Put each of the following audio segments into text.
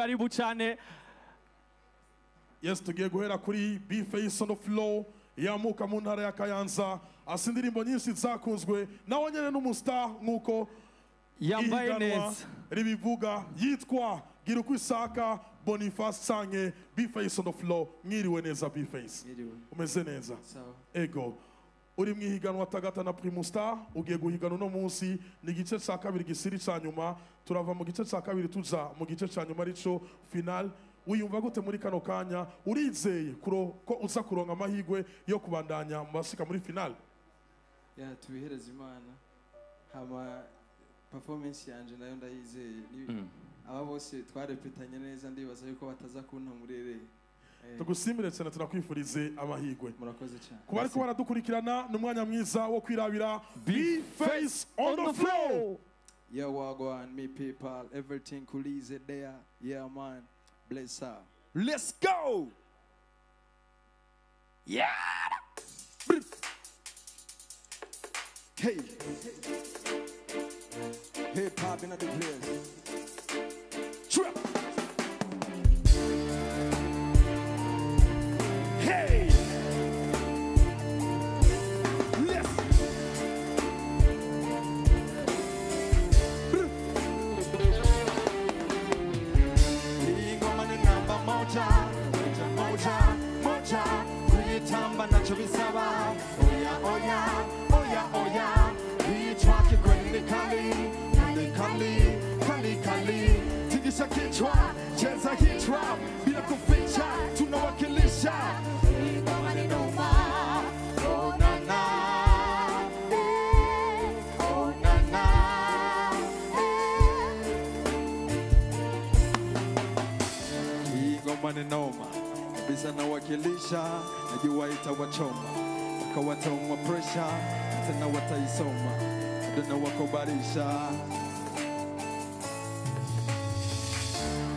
karibu cyane. Yes, tugiye guhera kuri B-Face on the flow yamuka mu ntara ya Kayanza asa indirimbo nyinshi zakunzwe nawe nyene n'umustar nkuko yambaye neza ribivuga yitwa Girukwisaka Boniface Sange. B-Face on the flow. Mwiriwe neza B-Face. Umeze neza. Ego. Uri mwihiganwa tagata na Primus Star ugiye guhigana no munsi ni gice cya kabiri gisiri cya nyuma turava mu gice cya kabiri tuza mu gice cya nyuma arico final. Wiyumva gute muri kano kanya urizeye ko uza kuronka amahigwe yo kubandanya mu basika muri final? Ya tubihereza Imana hama performance yanje nayo ndayizeye aba bose twarepetanye neza ndibaza yuko bataza kunta murere. Tugusimire cyane tunakwifurize amahigwe. Murakoze cyane. Kuba ariko baradukurikirana n'umwanya mwiza wo kwirabira B-Face on the flow. Yeah, wagwan me people, everything cool easy there. Yeah man, bless her. Let's go. Yeah. Hey. Hip hop in the place. Trap. Hey. Yes. Ingoma ni namba moja, moja, moja. Kuitamba nacho bisaba. Oya, oya, oya, oya. Hii track kweli kali, kali, kali, kali. Tikisha kichwa, cheza hii trap. Bila kuficha, tunawakilisha. Ingoma ni noma. Oh na na. Oh na na. Ingoma ni noma. Bisa nawakilisha, najua itawachoma. Wakawatoma pressure, tena wataisoma. Dona wakubarisha.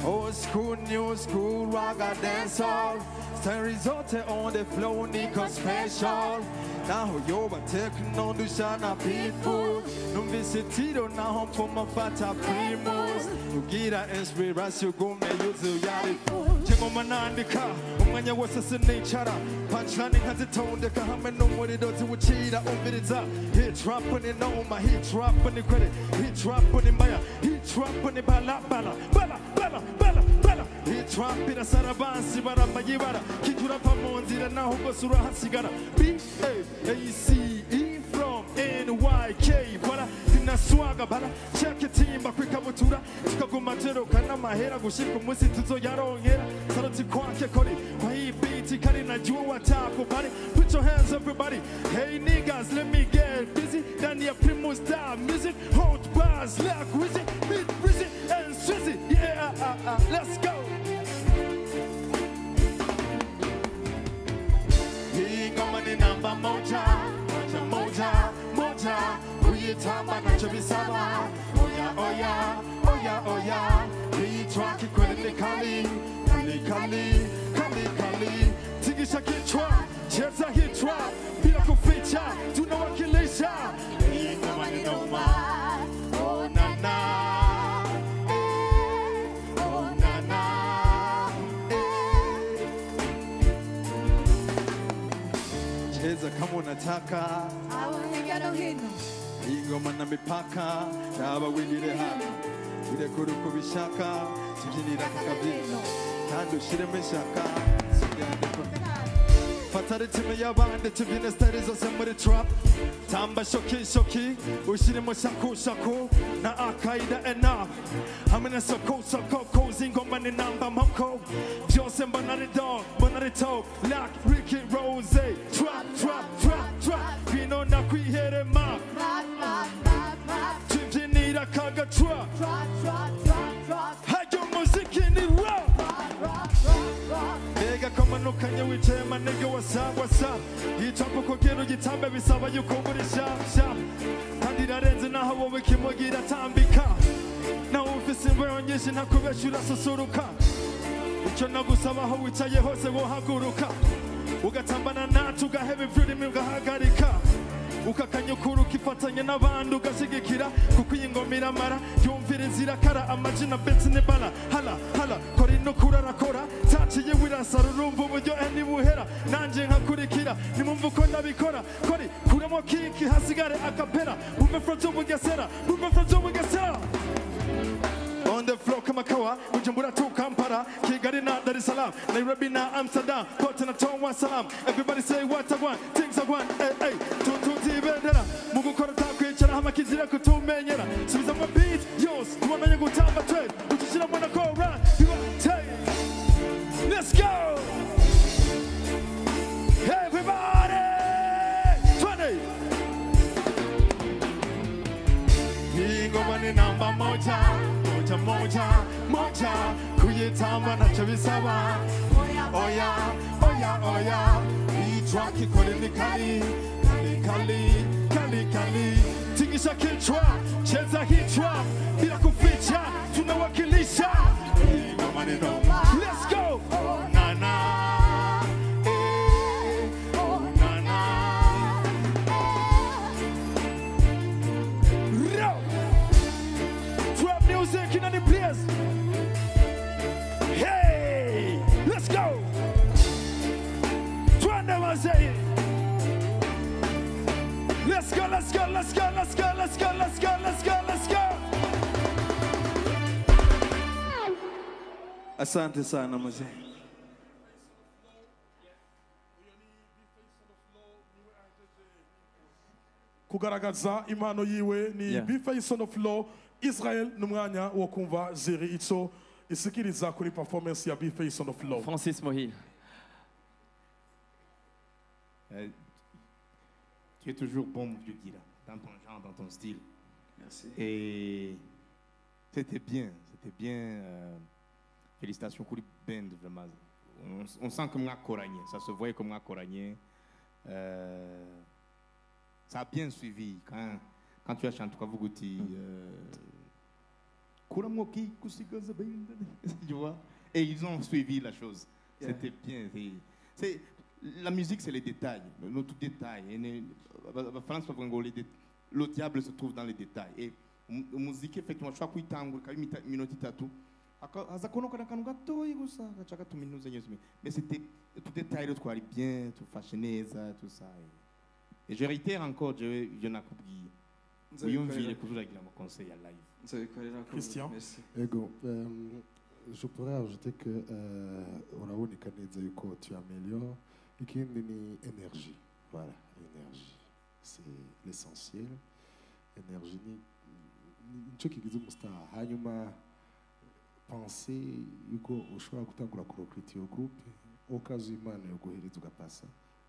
Old school, new school, raga dancehall. Sterizote on the flow, Nico special. Naho yoba techno dushana people. Numvisitiro naho mpoma fata primus. Ugira inspiration gume yuzu yari. Chengo manandika, umwanya wose sinicara. Punchline nkazitondeka hamwe n'umuriro ziwucira umviriza. Hit drop ni noma, hit drop ni credit, hit drop ni maya, hit drop ni bala bala bala bala bala bala. Hit drop irasara bansi baramayibara. Kijura pa mu nzira naho gose urahasigara. B-A-C-E from NYK bara dinaswaga bara check timba kwikabutura tukaguma jeroka n'amahera gushika umunsi tuzoyaronkera saroti kwake kori kwa hii beat kari na jua watako bari put your hands up everybody. Hey niggas, let me get busy. Dania Primus Star music hot bars like Wizzy beat Rizzy and Swizzy. Yeah, let's go. Ingoma ni namba moja, moja, moja, moja. Kuitamba nacho bisaba. Oya, oya, oya, oya. Hii track kweli kali, kali, kali, kali, kali. Tikisha kichwa, cheza hii trap. Bila kuficha, tunawakilisha. Ingoma ni noma. Oh na na. Oh na na. Cheza kama unataka. Ingoma na mipaka naba wigire hano urekura uko bishaka tubyinira kakabyino kandi ushiremo ishaka fata ritime y'abandi tubyine style zose muri trap tamba shoki shoki ushiremo shaku shaku na akaida enough hamwe na soko soko ingoma ni namba moko byose mbona ari dog mbona ari top like Ricky Rose trap trap trap trap bino na kwiherema tubyinira kagatrap hayo muziki ni rap Ega kamanukanye wicaye manege wasangwa sa yicapo kogero gitambe bisaba yuko muri sha kandi rarenze naho wowe kimugira tambika na ufise imbeho nyinshi ntakubeshura susuruka icyo nagusaba aho wicaye hose wohaguruka ugatambana nacu ugaheba ivyurimi ugahagarika ukakanyukura ukifatanya n'abandi ugashigikira kuko iyi ngoma iramara yumvira inzira kara amajina betse n'ibara hala hala Kampala, Kigali na Dar es Salaam, Nairobi na Amsterdam, Port na Tonwa Salam. Everybody say what I want, things I want. Hey, hey, tuti bendera. Mugu kora takwicara hamakizira kutumenyera. Subiza mu beat, yos, tuwamenye gutamba twe. Utushira mwana kora, you want take. Let's go. Everybody, 20. Ingoma ni namba moja, moja, moja, moja. Kuyitamba nacho bisaba. Oya, oya, oya. Hii track ikore ni kali, kali, kali, kali, kali. Tingisha kichwa, cheza hii trap. Bila kuficha, tunawakilisha. Ingoma ni noma. Let's go. Na na. Music in any place. Hey, let's go. Say let's go, let's go, let's go, let's go, let's go, let's go, let's go, let's go. Asante sana mzee. Kugaragaza impano yiwe ni B-Face on the floor. Israel n'umwanya wo kumva Ziri Itso isikiriza kuri performance ya B-Face on the floor. Francis Mohil. Tu es toujours bon, mon vieux Guilla, dans ton genre, dans ton style. Merci. Et c'était bien, c'était bien. Félicitations pour les bands, vraiment. On sent comme un coragné, ça se voyait comme un coragné. Ça a bien suivi quand tu as chanté Kavugouti. Tu vois? Et ils ont suivi la chose. C'était bien. La musique, c'est les détails, notre détail. Le diable se trouve dans les détails. Et la musique, effectivement, je crois qu'il y a une minute tatou. Mais c'était tout détail, tout bien, tout fashioné, tout ça. Et je réitère encore, je n'ai pas conseil à live. Christian. Ego, je pourrais ajouter que tu améliores. Et qu'il y a une énergie. Voilà, l'énergie. C'est l'essentiel. Énergie. Nicho kigize musta hanyuma penser yuko ushobora gutangura kurokritio group okazo imana yo guhereza ugapasa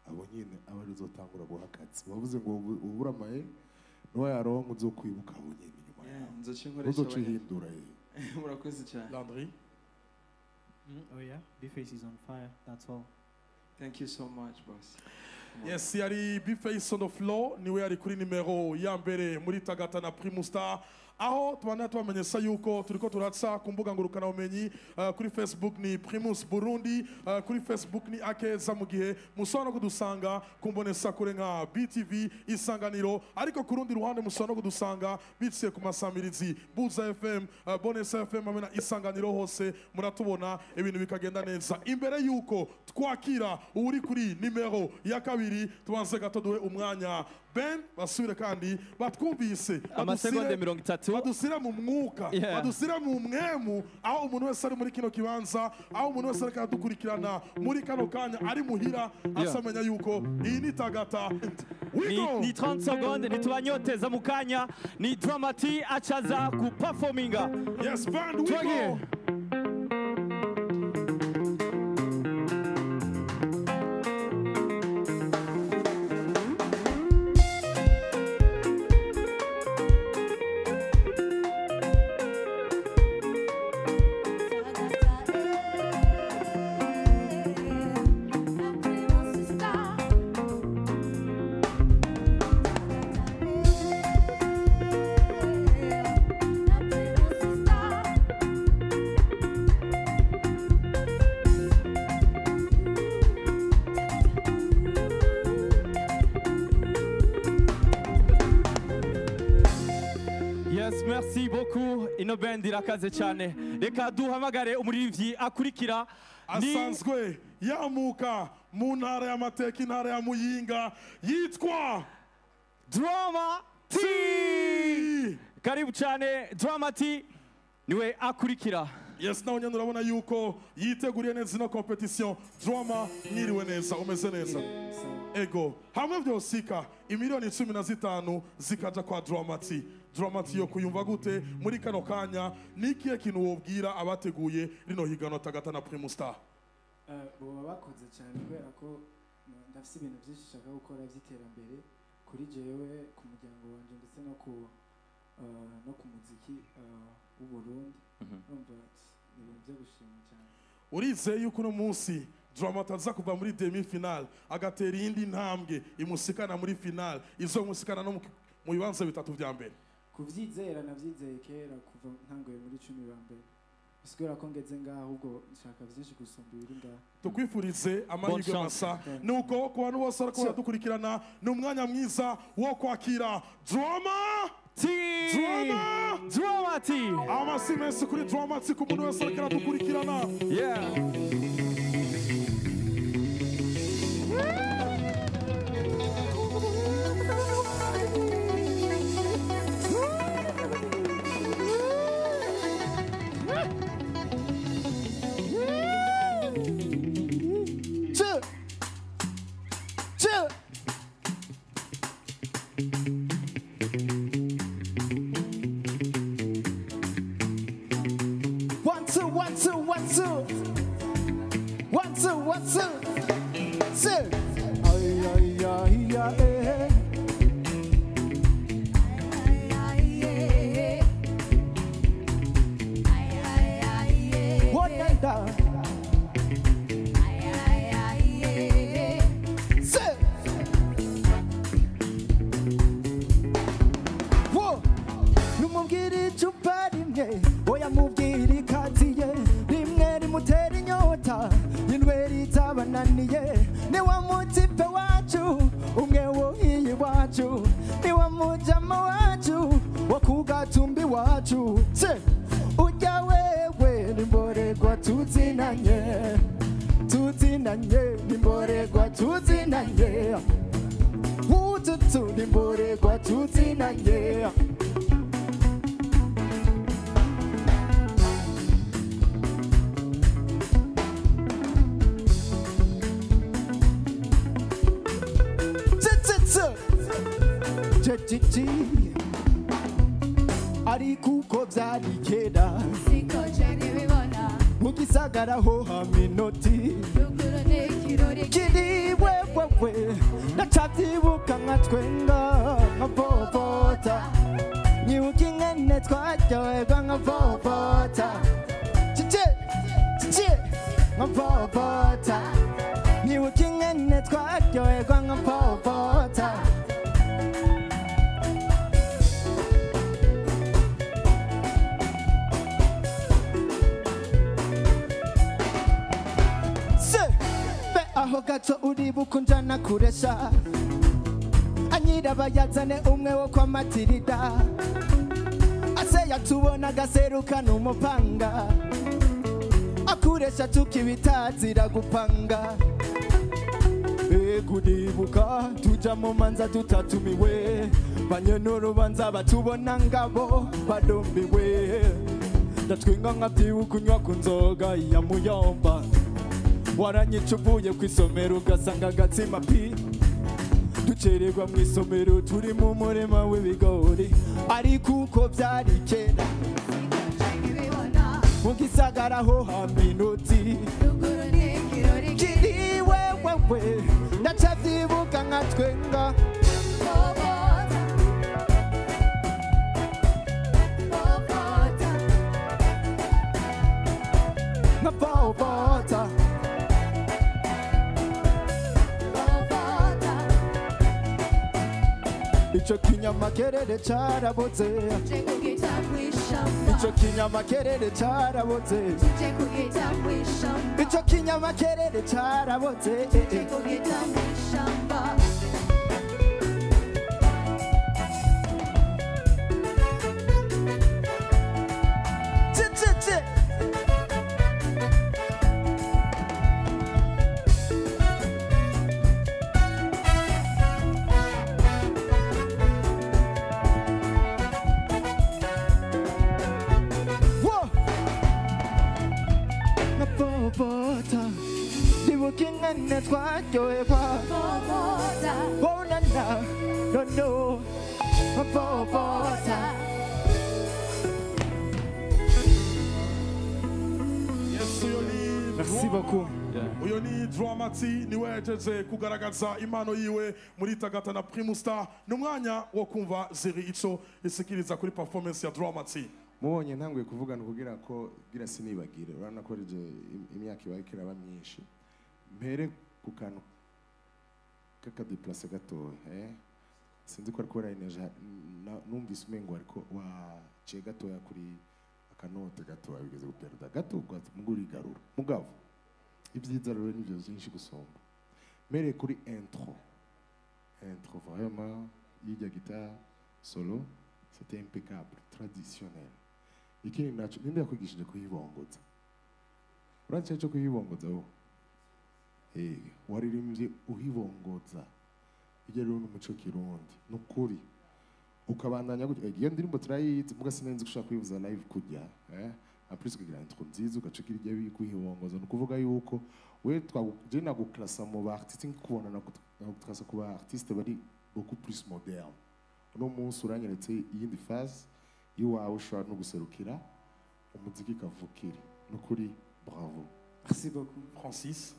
abo nyine abarizotangura guhakatsi wavuze ngo ubura amaye no yaronka uzokwibuka abo nyine nyuma yawe uzocihindura Murakoze cyane. Landry. Oh yeah, B-Face is on fire, that's all. Thank you so much, boss. Yes, yari B-Face on the floor niwe yari kuri nimero ya mbere muri Tagata na Primus Star. Aho tubana twamenyesha yuko turiko turatsa ku mbuga ngurukana umenyi kuri Facebook ni Primus Burundi, kuri Facebook ni Akeza mu gihe musono kudusanga kumbonesa kure nka BTV Isanganiro, ariko kurundi ruhande musono kudusanga bitse ku masamirizi Buza FM, Bonesa FM amena Isanganiro hose muratubona ibintu bikagenda neza. Imbere yuko twakira uri kuri nimero ya kabiri tubanze gato duhe umwanya Ben basubire kandi batwumvise amasegonde 30 badusira mu mwuka badusira mu mwemu aho umuntu wese ari muri kino kibanza aho umuntu wese ariko dukurikirana muri kano kanya ari muhira asamenya yuko iyi ni Tagata ni 30 secondes nitubanyoteza mu kanya ni Dramati achaza ku performinga. Yes band we go. Merci beaucoup. Ino band irakaze cyane. Reka duhamagare umuririmbyi akurikira asanzwe yamuka mu ntara y'amateka intara ya Muyinga yitwa Dramati. Karibu cyane Dramati niwe akurikira. Yes, nawe nyine urabona yuko yiteguriye neza ino competition. Drama mwiriwe neza, umeze neza. Ego, hamwe vyosika imiliyoni 15 zikaja kwa Dramati. Dramati yo kuyumva gute muri kano kanya nikiye kintu wobwira abateguye rino higano Tagata na Primus Star? Boba bakoze cyane kubera ko ndafise ibintu byinshi nshaka gukora by'iterambere kuri jewe ku muryango wanje ndetse no ku muziki w'u Burundi. Urumva ibintu byo gushima cyane. Urizeye yuko uno munsi Dramati aza kuva muri demi final agatera iyindi ntambwe imusikana muri final izo musikana no mu bibanza bitatu vya mbere? Kuvyizera navyizeye kera kuva ntangoye muri 10 ba mbere. Sigura ko ngeze ngaho ahubwo nshaka byinshi gusumba ibiri ngaho. Tukwifurize amahirwe masa nuko ku bantu bose ariko baradukurikirana ni umwanya mwiza wo kwakira Dramati. Amasi menshi kuri Dramati ku muntu wese ariko aradukurikirana. Mugisagaraho haminoti kiri wewe ndacavyibuka nka twenga nka vovota nyibuka ingene twaryoherwa nka vovota nka vovota nyibuka ingene twaryoherwa nka vovota. Aho gato uribuka unjana kuresha anyiraba yazane umwe wo kwa Matirida ase yatubona gaserukana umupanga akuresha tukibitazira gupanga uribuka tuja mu manza tutatumiwe banye n'urubanza batubona ngabo badombiwe ndatwinga nkavyibuka unywa ku nzoga ya Muyomba waranyica uvuye kw'isomero ugasanga agatsima pi ducererwa mw'isomero turi mu murima w'ibigori ariko uko vyari kera mugisagaraho haminoti kiri wewe ndacavyibuka nka twenga nka vovota ico kinyama kerere caraboze ico kinyama kerere caraboze ico kinyama kerere caraboze Bota Ndibuka ingene twaryoherwa Oh na na No no Bota Yes, Merci beaucoup. uyu ni Dramati niwe yajeje kugaragaza impano yiwe muri Tagata na Primus Star. Ni umwanya wo kumva Ziri ico isikiriza kuri performance ya Dramati. mubonye ntanguye kuvugana kugira ko gira sinibagire urabona ko rije imyaka ibaye kiraba myinshi mpere ku kantu kaka déplacer gato sinzi ko ariko energy numvise umengo ariko wa ce gato ya kuri akanote gato abigeze guperda gato muguri garura mugabo ibyiza rero nivyo byinshi gusomba mere kuri intro vraiment yijya guitare solo c'était impeccable traditionnel ikindi naco ninde yakwigishije kuyibongoza urace cyo kuyibongoza wo waririmbye uhibongoza ije rero n'umuco kirundi nukuri ukabandanya gutyo iyo ndirimbo turayizi muga sinenzi gushaka kuyivuza live kujya après kugira intro nziza ugacikira ijya bikuhibongoza nukuvuga yuko we twaje naguklasa mu ba artiste nkubona naguklasa ku ba artiste bari beaucoup plus moderne uno munsi uranyeretse iyindi phase iwawe ushobora no guserukira umuziki kavukire nukuri bravo. Merci beaucoup. Francis.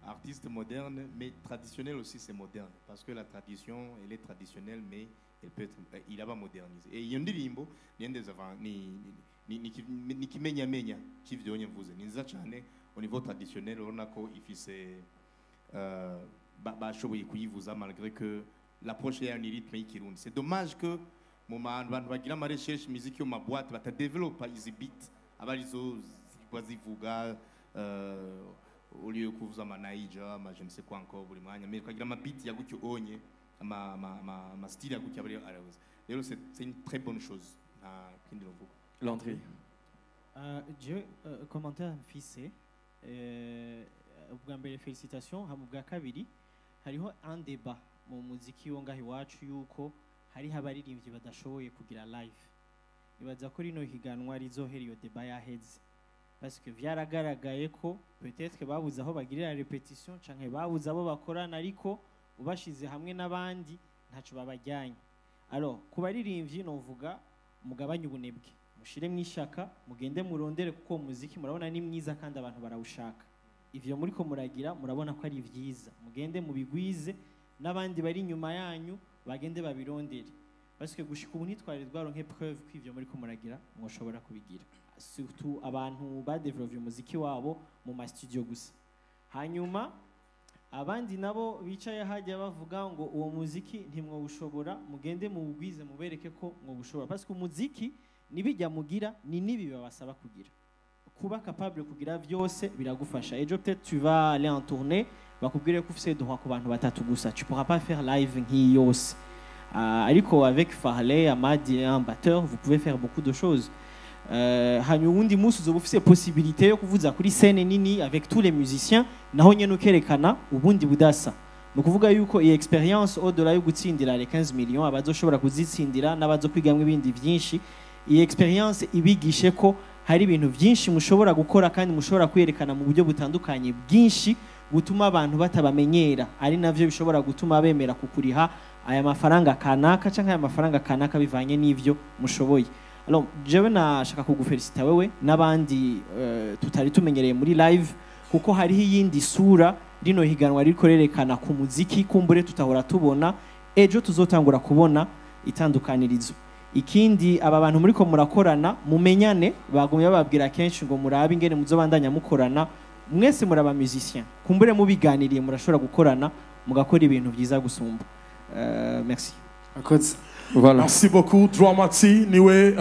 Artiste moderne, mais traditionnel aussi, c'est moderne. Parce que la tradition, elle est traditionnelle, mais elle peut être, il a pas modernisé. Et il y a un dirimbo, il y a des avant, ni qui menya qui vient de vous. Ni zachane au niveau traditionnel, on a quoi il fait show vous a malgré que l'approche est un rythme qui roule. C'est dommage que moment va ma recherche musique ma boîte va te développer easy beat, avec les autres quasi vulgaire. Au lieu que vous avez naija je ne sais quoi encore buri mwanya mais quand ma beat ya gutyo onye ma style ya gutyo abari arabuze rero c'est une très bonne chose na kindi novuga Landry. Commentaire mfise ubwa mbere félicitations ha mubwa kabiri hariho un débat mu muziki wo ngaho iwacu yuko hari abaririmbyi badashoboye kugira live ibaza ko rino higanwa rizohera iyo débat yaheze parce que vyaragaragaye ko peut-être babuze aho bagirira repetition canke babuze abo bakorana ariko ubashize hamwe n'abandi ntaco babajyanye. Alors kubaririmbyi novuga mugabanye ubunebwe mushire mwishaka mugende murondere kuko muziki murabona ni mwiza kandi abantu barawushaka ivyo muri ko muragira murabona ko ari vyiza mugende mubigwize n'abandi bari nyuma yanyu bagende babirondere parce que gushika ubu ntitwari rwaronke preuve ko ivyo muri ko muragira mwoshobora kubigira surtout abantu ba develop umuziki wabo mu ma studio gusa hanyuma abandi nabo bicaye hajya bavuga ngo uwo muziki ntimwo ushobora mugende mu bugwize mubereke ko mwo bushobora parce que umuziki nibijya mugira ni nibi babasaba kugira kuba capable kugira vyose biragufasha ejo peut-être tu vas aller en tournée bakubwire ko ufise droit ku bantu batatu gusa tu pourras pas faire live nk'iyose ariko avec Farley Amadi un batteur vous pouvez faire beaucoup de choses. Hanyuma undi musi uzoba ufise possibilité yo kuvuza kuri scène nini avec tous les musiciens naho nyene ukerekana ubundi budasa no kuvuga yuko iyi experience au delà yo gutsindira les 15 millions abazoshobora kuzitsindira nabazo kwigamwe ibindi byinshi iyi experience ibigishe ko hari ibintu byinshi mushobora gukora kandi mushobora kwerekana mu buryo butandukanye bwinshi gutuma abantu batabamenyera ari navyo bishobora gutuma bemera kukuriha aya mafaranga kanaka canke aya mafaranga kanaka bivanye n'ivyo mushoboye. Alors jewe nashaka kugufelicita wewe n'abandi tutari tumenyereye muri live kuko hariho iyindi sura rino higanwa rikorerekana ku muziki kumbure tutahora tubona ejo tuzotangura kubona itandukanirizo. Ikindi aba bantu muri ko murakorana mumenyane bagumye bababwira kenshi ngo murabe ingene muzobandanya mukorana mwese muraba musicien kumbure mubiganiriye murashobora gukorana mugakora ibintu byiza gusumba. Merci. Voilà. Merci beaucoup Dramati niwe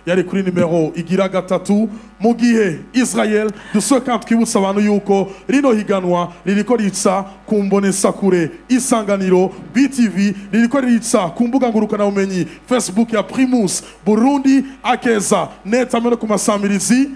yari kuri numero igira gatatu mu gihe Israel dusoka twibutsa abantu yuko rino higanwa ririko ritsa ku mboneshakure Isanganiro BTV ririko ritsa ku mbuga ngurukana bumenyi Facebook ya Primus Burundi Akeza Net amene ku masamirizi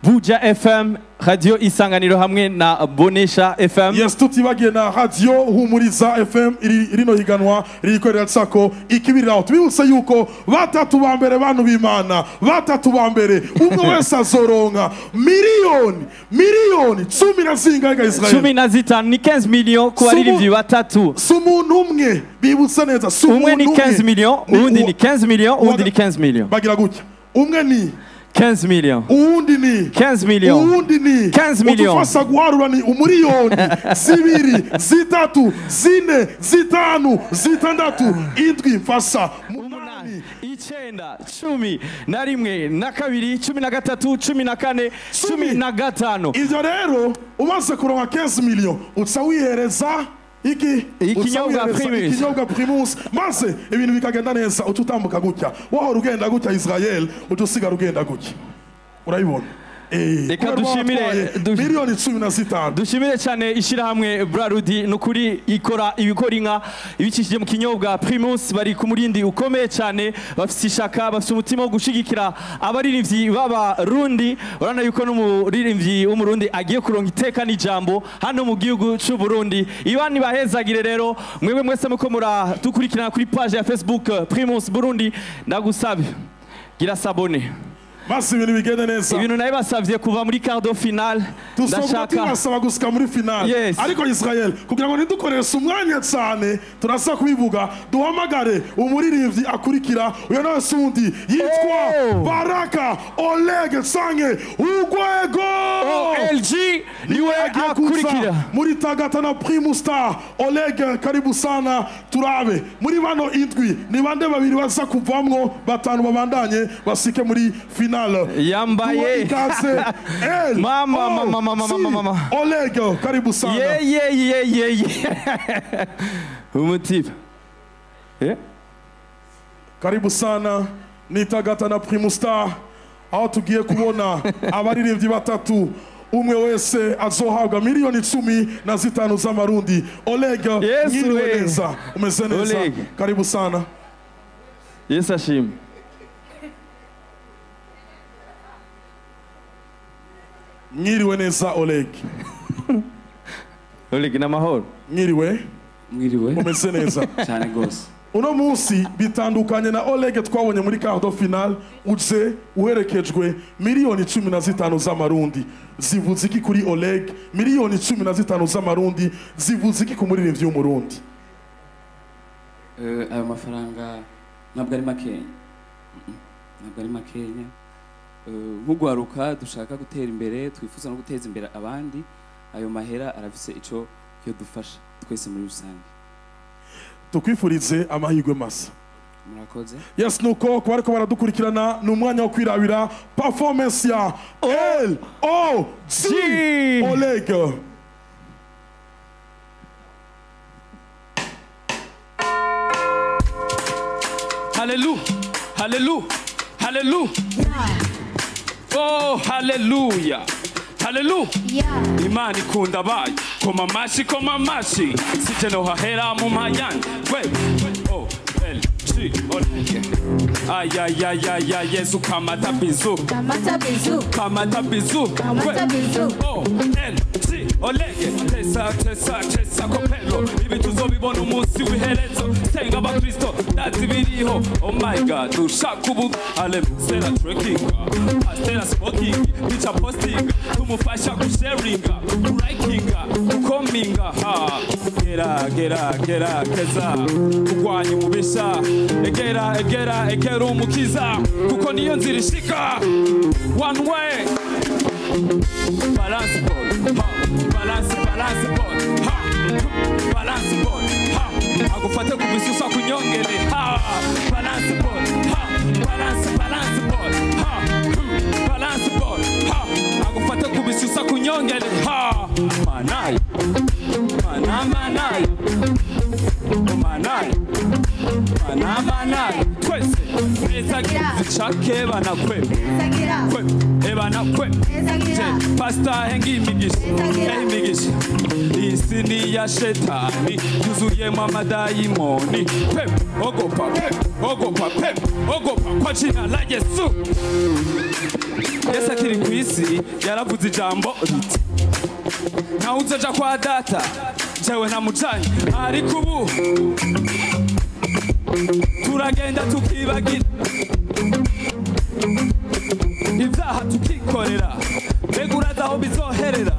Buja FM radio isanganiro hamwe na Bonesha FM. Yes, tutibagiye na radio Humuriza FM rino higanwa ririkorera tsako ikibiriraho. Tubibutse yuko batatu ba mbere bantu b'Imana, batatu ba mbere umwe wese azoronka miliyoni 10 na zingaga Israel. 15 ni 15 millions ku baririmbyi batatu. Sumuntu umwe bibutse neza umwe ni 15 millions, undi ni 15 millions, undi ni 15 millions. Bagira gutya. Umwe ni 15 millions. Uwundi ni 15 millions. Uwundi ni 15 millions. Utufasa guharura ni umuriyoni, zibiri, zitatu, zine, zitanu, zitandatu, indwi mfasa, munani, icyenda, 10 na rimwe na kabiri, 13, 14, 15. Ivyo rero umaze kuronka 15 millions uca wihereza ikinyobwa Primus maze ibintu bikagenda neza ututambuka gutya wahora ugenda gutya Israel utusigara ugenda gutya urayibona. Reka dushimire miliyoni 15. Dushimire cyane ishirahamwe Brarudi nukuri ikora ibikora inka ibicishije mu kinyobwa Primus, bari ku murindi ukomeye cyane, bafite ishaka, bafite umutima wo gushigikira abaririmbyi b'Abarundi. Urana yuko n'umuririmbyi w'umurundi agiye kuronka iteka n'ijambo hano mu gihugu cy'u Burundi. Ibani bahezagire rero mwebwe mwese muko muradukurikirana kuri page ya Facebook Primus Burundi, ndagusabe gira sabone. Masi ibintu bigende neza. Ibintu naye basavye kuva muri quart de finale. Turasaba gusika muri finale. Yes. Ariko Israel kugira ngo ntidukoreshe umwanya cyane turasa kubivuga duhamagare umuririmbyi akurikira uyo nawe sundi yitwa Baraka Oleg Sange Ugwego. OLG niwe akurikira muri Tagata na Primus Star. Oleg karibu sana turabe muri bano indwi ni bande babiri baza kuvamwo batanu babandanye basike muri finale. Yambaye mama Oleg karibu sana. Umutiba karibu sana ni Tagata na Primus Star, aho tugiye kubona abaririmbyi batatu umwe wese azohabwa miliyoni 15 z'amarundi. Oleg nyiriwe neza, umeze neza, karibu sana. Yes ashim. Nyiriwe neza Oleg. Oleg na mahoro. Mwiriwe umeze neza cyane gose. Uno munsi bitandukanye na Oleg twabonye muri quart de finale uze uherekejwe miliyoni 15 z'amarundi. Zivuze iki kuri Oleg? Miliyoni 15 z'amarundi zivuze iki ku muririmbyi w'umurundi? Ayo mafaranga ntabwo ari makenya. Nk'ugwaruka dushaka gutera imbere, twifuza no guteza imbere abandi, ayo mahera arafise ico yo dufasha twese muri rusange. Tukwifurize amahirwe masa. Murakoze. Yes, nuko kubariko baradukurikirana n'umwanya wo kwirabira performance ya LOG Oleg. Hallelujah, hallelujah, hallelujah. Oh, hallelujah. Hallelujah. Imani ikunda bayo. Koma mashi. Sije no hahera mu mayani. Oh, Oleg. Ay, Yesu kamata bizu. Oh, Oleg. Tesa kopelo. Ibi tuzobibona umunsi w'iherezo. Senga abakristo ndazi biriho. Oh my God, dushaka ubu. Sera trekking. Sera smoking. Picha posting. Tumufasha kusharinga. Likinga. Kominga. Gera keza. Kugwanya umubisha. Egera umukiza. Kuko niyo nzira ishika. One way. Balance ball. Balance ball. Balance ball. Agufate kubisusa kunyongere. Balance ball. Balance ball. Balance ball. Agufate kubisusa kunyongere. Manai. Twese neza gichake bana kwe ebana kwe pasta hengi imigisha isini ya shetani yuzuyemo amadayimoni ogopa kwa jina la Yesu. yesu akiri ku isi yaravuze ijambo riti ntawe uzoja kwa data jewe ntamujanye ariko ubu turagenda tukibagira ibyaha tukikorera mbega urazi aho bizoherera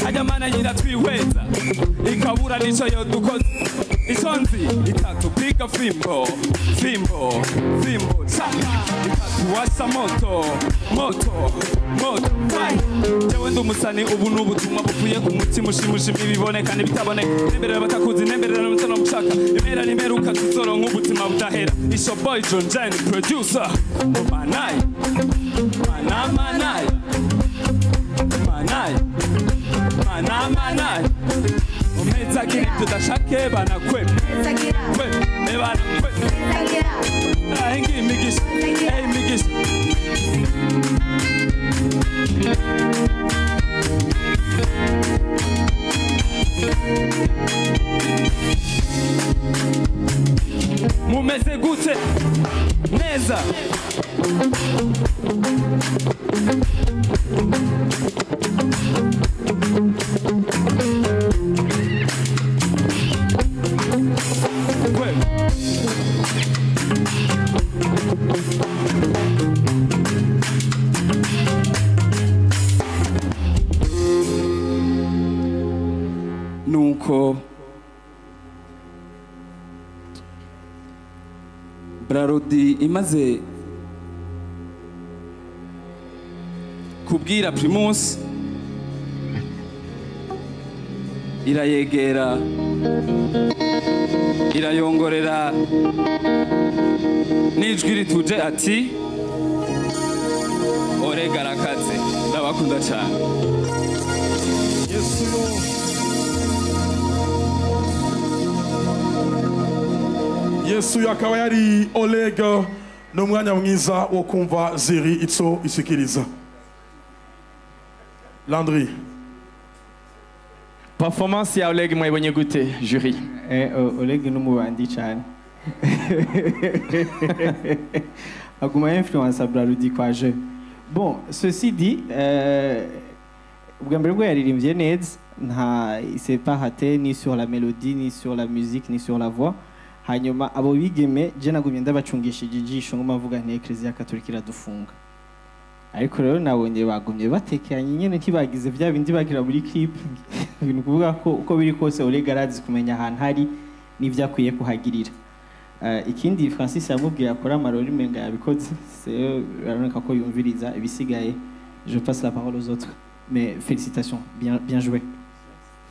ajya mana nyina twihweza ikabura nico yodukoze isonzi itatupiga fimbo fimbo fimbo chaka itatuwasha moto moto moto fai jewe ndi umusani ubu n'ubutumwa buvuye ku mutima ushimushima ibiboneka n'ibitaboneka nemberera batakuzi nemberera n'umutana mushaka imera nimeruka tuzoronka ubuzima budahera isho boy John Jane producer manai manai manai manai umeza kiri tudashake bana kwe kwe ebana kwe ahengi imigisha imigisha mumeze gute neza nuko Brarudi imaze kubwira Primus irayegera irayongorera n'ijwi rituje ati orega arakaze ndabakunda cyane Yesu Yesu akaba yari Oleg n'umwanya mwiza wo kumva ziri itso ishikiriza Landry performance ya Oleg mwayibonye gute jury Oleg n'umubandi cyane aguma influence Brarudi kwa je bon ceci dit ubwa mbere bwo yaririmbye neza nta il s'est pas raté ni sur la mélodie ni sur la musique ni sur la voix hanyuma abo bigeme je nagumye ndabacungishije ijisho ngoma mvuga nti Ecclesia Catholique iradufunga ariko rero nabonye bagumye batekanye nyene ntibagize vya bindi bagira muri clip ibintu kuvuga ko uko biri kose Oleg arazi kumenya ahantu hari n'ivyakwiye kuhagirira ikindi Francis yamubwiye akora amarori menga yabikoze c'est aroneka ko yumviriza ibisigaye je passe la parole aux autres mais félicitations bien joué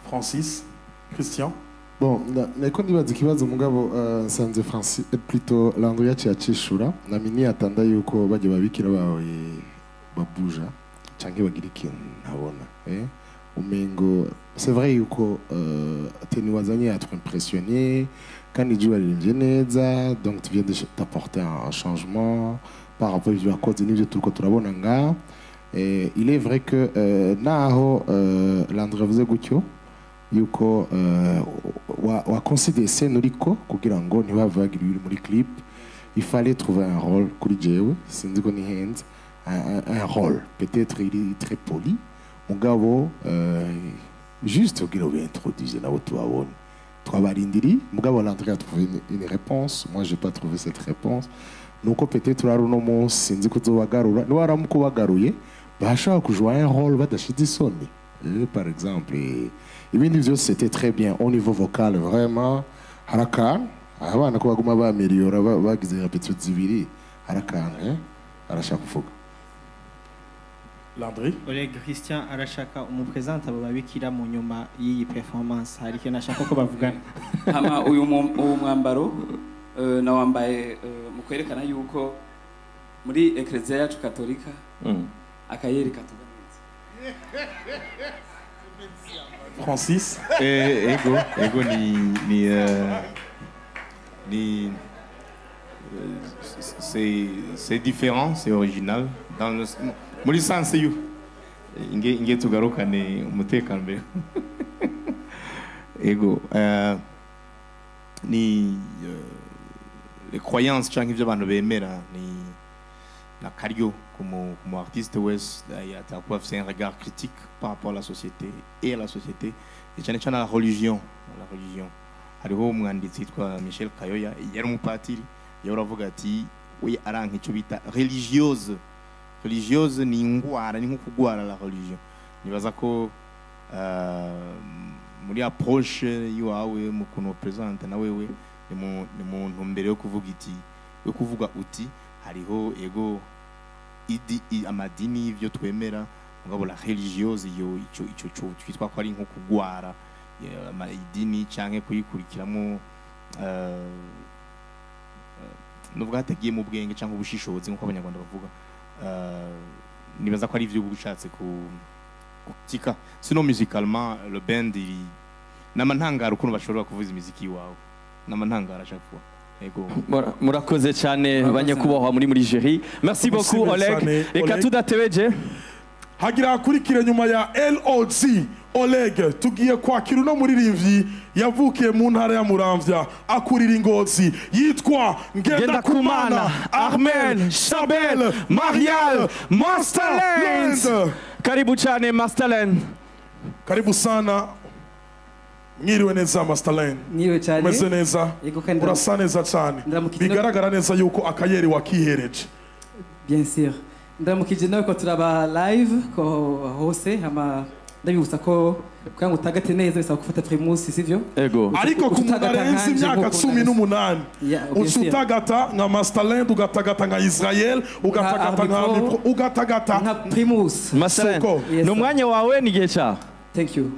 Francis Christian Bon, niko ndibaza ikibazo mugabo nsanze Francis plutôt Landry yacishura na mini atanda yuko baje babikira bawe babuja canke bagira ikintu ntabona umengo c'est vrai yuko teni wazanye à être impressionné kandi Dieu alirimbye neza donc tu viens de t'apporter un changement par rapport à cause n'ibyo turiko turabona nga il est vrai que naho Landry avuze gutyo yuko waconsidere scène uriko kugira ngo ntibavagira ibiri muri clip il fallait trouver un rôle kuri jewe sinzi ko ni hands un rôle peut-être il est très poli mugabo juste kugira ngo introduise nabo tubabone twabarindiri mugabo Landry a trouvé une réponse moi j'ai pas trouvé cette réponse nuko peut-être raro no munsi sinzi ko zobagarura ni waramuko bagaruye bashaka kujwa un rôle badashize isoni par exemple ibindi byose c'était très bien au niveau vocal vraiment haraka abana ko baguma bameliora bagize répétition zibiri haraka arashaka kuvuga Landry Oleg Christian arashaka umupresente abo babikira mu nyuma y'iyi performance hari ikintu ashaka ko bavugana hama uyu mwambaro nawambaye mu kwerekana yuko muri Ecclesia yacu Katolika akayeri katugameze Francis ego c'est différent, c'est original dans le muri sens yo inge tugarukane umutekano mbere ego ni les croyances cyangwa ibyo abantu bemera ni na Cario comme artiste ouest c'est un regard critique par rapport à la société et à la société et cyane cyane la religion hariho umwanditsi yitwa Michel Kayoya yari umupatiri yaravuga ati we aranka icyo bita religieuse ni ingwara ni nko kugwara la religion nibaza ko muri approche yiwawe mu kuntu presente na wewe ni muntu mbere yo kuvuga uti hariho ego amadini ivyo twemera ngabo la religieuse yo ico twitwa ko ari nko kugwara idini canke kuyikurikiramo nuvuga hatagiye mu bwenge canke ubushishozi nko abanyarwanda bavuga nibaza ko ari ivyo ubushatse kutika sinon musicalement le band namantangara ukuntu bashobora kuvuza imiziki wawe namantangara chaque fois. Murakoze cyane banyakubahwa muri Nigeria. Merci beaucoup Oleg. Reka tudatebeje hagira akurikire nyuma ya LOG Oleg tugiye kwakira uno muririmbyi yavukiye mu ntara ya Muramvya akurira Ingozi yitwa Ngendakumana Armel Sabel Marial Masterland. Karibu cyane Masterland. Karibu sana. Mwiriwe neza Masterland. Mwiriwe cyane. Umeze neza. Urasa neza cyane. Bigaragara neza yuko akayeri wakihereje. Bien sûr. Ndamukije nawe ko turaba live ko hose hama ndabibutsa ko kwanga utagate neza bisaba gufata primus sivyo? Ego. Ariko kumudarenza imyaka 18 ucutagata nka Masterland ugatagata nka Israel ugatagata nka primus. Masterland. No mwanya wawe ni gecha. Thank you.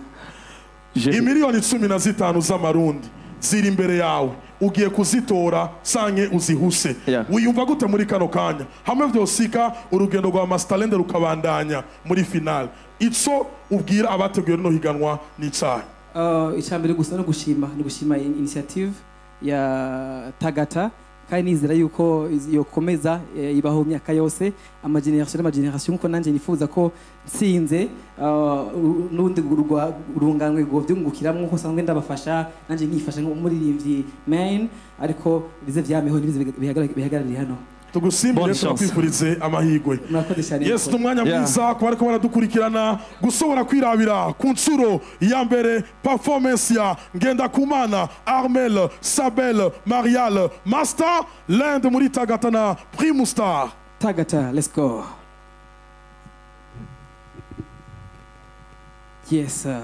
Imiliyoni 15 z'amarundi ziri imbere yawe ugiye kuzitora sanke uzihuse wiyumva gute muri kano kanya hamwe vyosika urugendo rwa Masterland rukabandanya muri final ico ubwira abateguye no higanwa ni cyahe icyambere gusa no gushima initiative ya Tagata kandi nizera yuko yokomeza ibaho myaka yose amageneration nko nanje nifuza ko nsinze n'undi urunganwe go byungukiramo ko sangwe ndabafasha nanje nkifasha nk'umuririmbyi main ariko bize vyameho nibize bihagarariye hano tugusimbire twifurize amahigwe. Yes tumwanya mwiza ko bariko baradukurikirana gusobora kwirabira ku ncuro ya mbere performance ya Ngendakumana Armel Sabel Marial Masterland muri Tagata na Primus Star. Tagata, let's go. Yes sir.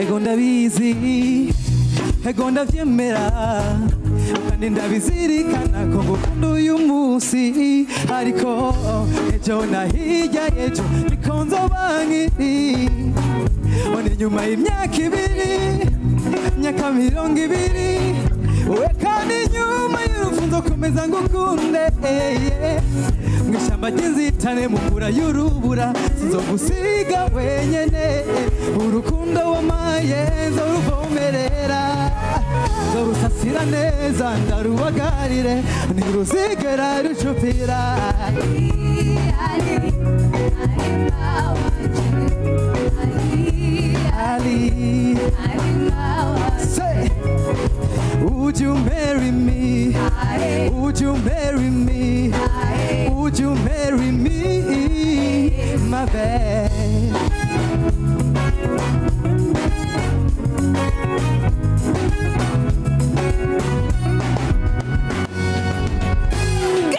Ego ndabizi, ego ndavyemera kandi ndabizirikana ko ngukunda uyu munsi ariko ejo na hirya ejo niko nzoba nkiri one nyuma y'imyaka 2 myaka 20 we kandi nyuma y'urupfu nzokomeza ngukunde mw'ishyamba ry'inzitane mu mvura y'urubura sinzogusiga wenyene urukundo wamaye nzoruvomerera nzorusasira neza ndarubagarire ntiruzigera rucupira Say, would you marry me? Would you marry me? Would you marry me, my babe?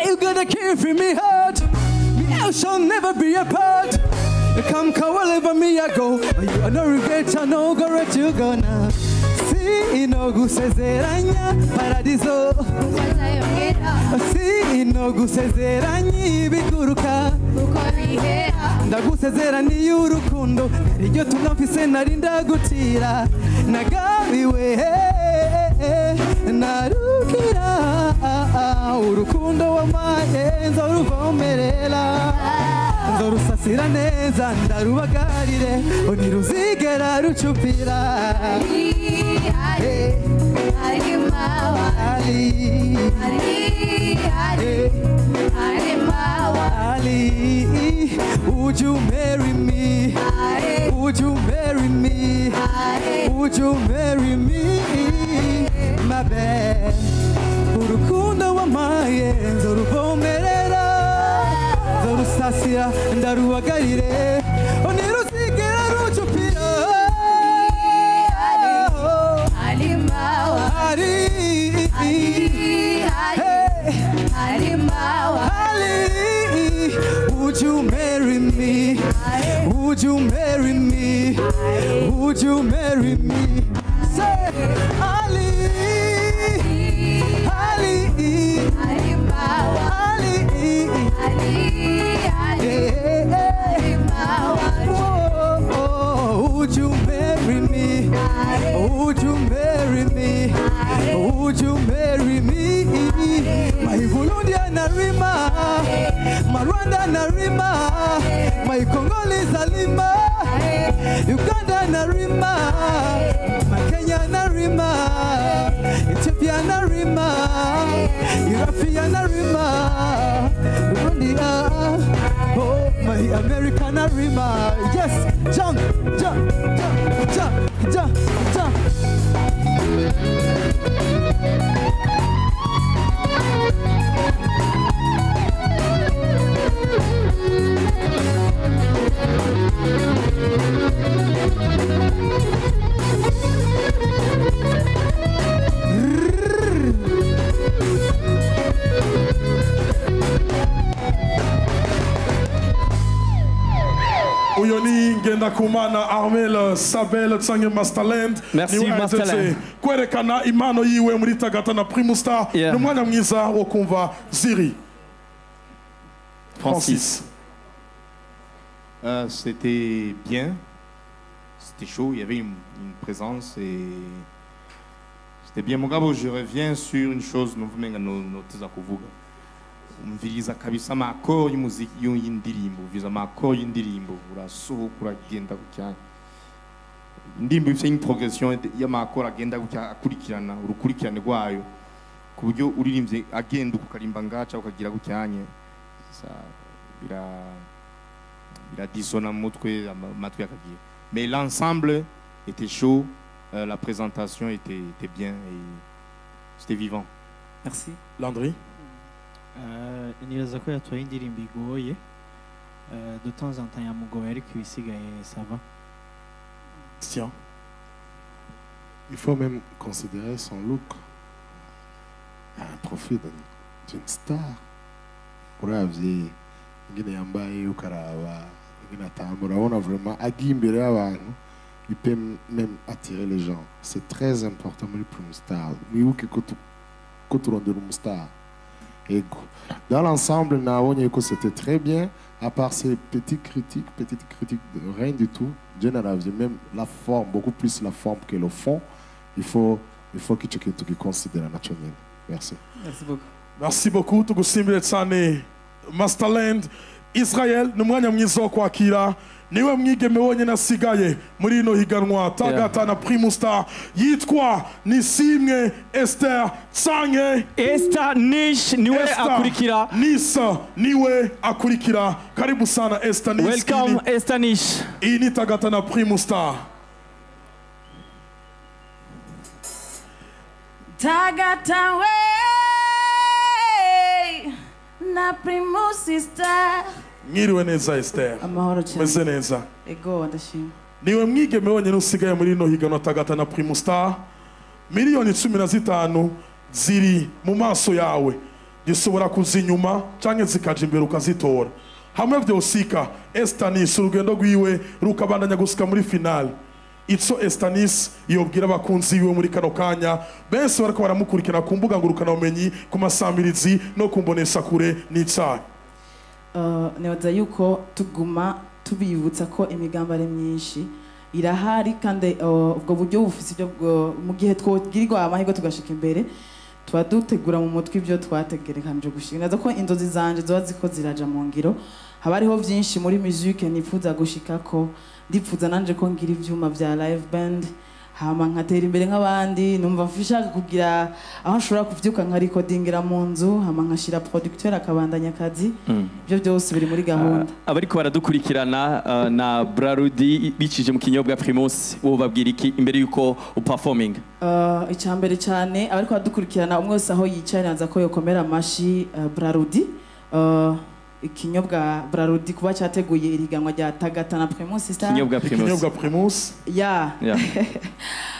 You gotta care for me heart. We shall never be apart. Come wherever me I go. You are no regret, I no go let you go now. See no gusezeranya paradiso. See no gusezeranya biguruka. Ndagusezeraniye urukundo iryo tunamfise nari ndagutira nagabiwe narukira urukundo wamaye nzoruvomerera nzorusasira neza ndarubagarire ntiruzigera rucupira Would you marry me? Would you marry me? Would you marry me? My bad. Urukundo wamaye nzoruvomerera nzorusasira ndarubagarire ntiruzigera rucupira Would you marry me? Would you marry me? Would you marry me? Say Ali, Ali, Ali, would you marry me? Would you marry me? Would you marry me? My Burundian Narima, my Rwanda Narima, my Congolese Alima, Uganda Narima, my Kenya Narima, Ethiopia Narima, Ethiopia Narima, Burundi, oh my American Narima, yes, jump, jump, jump, jump, jump, jump. Uyoni Ngendakumana Armel Sabel Tsange Masterland. Merci, Masterland. Kwerekana impano yiwe muri Tagata na Primus Star. Yeah. N'umwanya mwiza wo kumva Ziri. Francis. C'était bien, c'était chaud, il y avait une présence et c'était bien. Mugabo, je reviens sur une chose, nous venons kuvuga. Umviriza kabisa makoro y'umuziki y'indirimbo, umviriza makoro y'indirimbo, urasohoka uragenda gucyanya. Indirimbo ifite une progression y'amakoro agenda gucya akurikirana, urukurikirane rwayo ku buryo uririmbye agenda ukarimba ngaca ukagira gucyanye. Il a dissonné mon matwi akagiye. Mais l'ensemble était chaud, la présentation était bien et c'était vivant. Merci. Landry. Nibaza ko yatwaye indirimbo igoye, de temps en temps yamugoye ariko ibisigaye ça va. Tiens. Il faut même considérer son look. Un profil d'une star. Uravye ingene yambaye ukaraba ingene atambura urabona vraiment agiye imbere y'abantu il peut même attirer les gens. C'est très important muri Primus Star. Mwibuke ko turondera umustar. Dans l'ensemble, nabonye que c'était très bien, à part ces petites critiques de rien du tout. Dieu n'a même la forme, beaucoup plus la forme que le fond. Il faut que tu considères naturellement. Merci. Merci beaucoup. Merci beaucoup. Tugusimbire cyane Masterland Israel n'umwanya mwiza wo kwakira niwe mwigeme wonyine asigaye muri ino higanwa Tagata na Primus Star yitwa Nisimwe Esther Tsange. Esther Nish niwe akurikira. Nisa niwe akurikira. Karibu sana Esther Nish. Welcome Esther Nish. Iyi ni Tagata na Primus Star. Tagata we na Primus Star. Mwiriwe neza Esther. Amahoro cyane. Meze neza. Ego ndashima. Niwe mwigeme wonyine usigaye muri ino higanwa Tagata na Primus Star. Miliyoni 15 ziri mu maso yawe. Zishobora kuzinyuma canke zikaja imbere ukazitora. Hamwe vyosika Estanis urugendo rwiwe rukabandanya gusika muri finale. Itso Estanis yobwira abakunzi biwe muri kano kanya benshi barako baramukurikira ku mbuga ngurukana umenyi ku masamirizi no kumbonesha kure n'icyayi. Nebaza yuko tuguma tubibutsa ko imigambi ari myinshi irahari kandi ubwo buryo bufise ibyo mu gihe twogirirwa amahirwe tugashika imbere tuba dutegura mu mutwe ibyo twategerekanije gushika nazo ko inzozi zanje zoba ziko ziraja mu ngiro haba hariho byinshi muri musique nifuza gushikako ndipfuza nanje ko ngira ivyuma vya live band hama nkatera imbere nk'abandi numva mfishaka kugira aho nshobora kuvyuka nka recordingira mu nzu hama nkashira producteur akabandanya akazi ibyo byose biri muri gahunda abariko baradukurikirana na Brarudi bicije mu kinyobwa Primus wo babwira iki imbere yuko uperforming icyambere cyane abariko baradukurikirana umwe wese aho yicaye naza ko yokomera amashi Brarudi ikinyobwa Brarudi kuba cyateguye iriganwa rya Tagata na Primus Star ikinyobwa Primus ya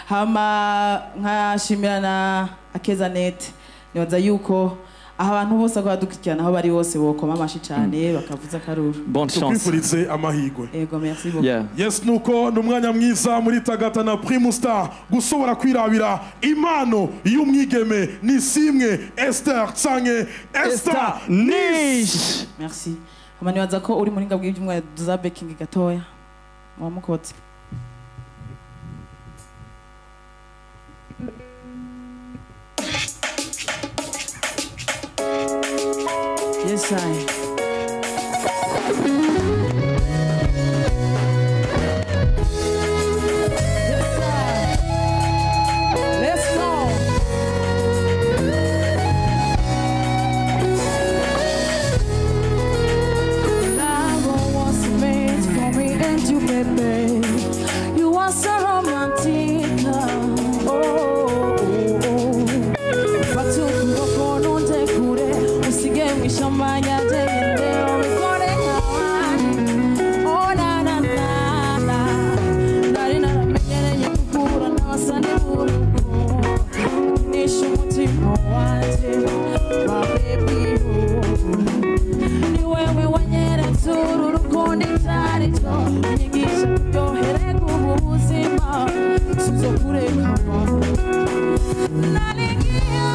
hama nkashimira na Akezanet nibaza yuko aho abantu bose badukurikirana aho bari bose bokoma amashi cyane bakavuza akaruru bonne chance tukwifurize amahigwe yego merci beaucoup yes nuko numwanya mwiza muri Tagata na Primus Star gusobora kwirabira impano y'umwigeme nisimwe Esther Tsange Esther Nish merci hama nibaza ko uri muri ngabwe y'ibyumwe za baking gatoya wamukotse Yes, I. Let's go. Love was made for me and you, baby. You are so romantic. Shambanya tende omikore kawan oh na na na na nari na mengere nyukura na wasani buluko nisho mutima wanje my baby ni wewe wanyere nsuru rukundi tari to nyigisha kuryohere kubuzima sizo kureka nalingia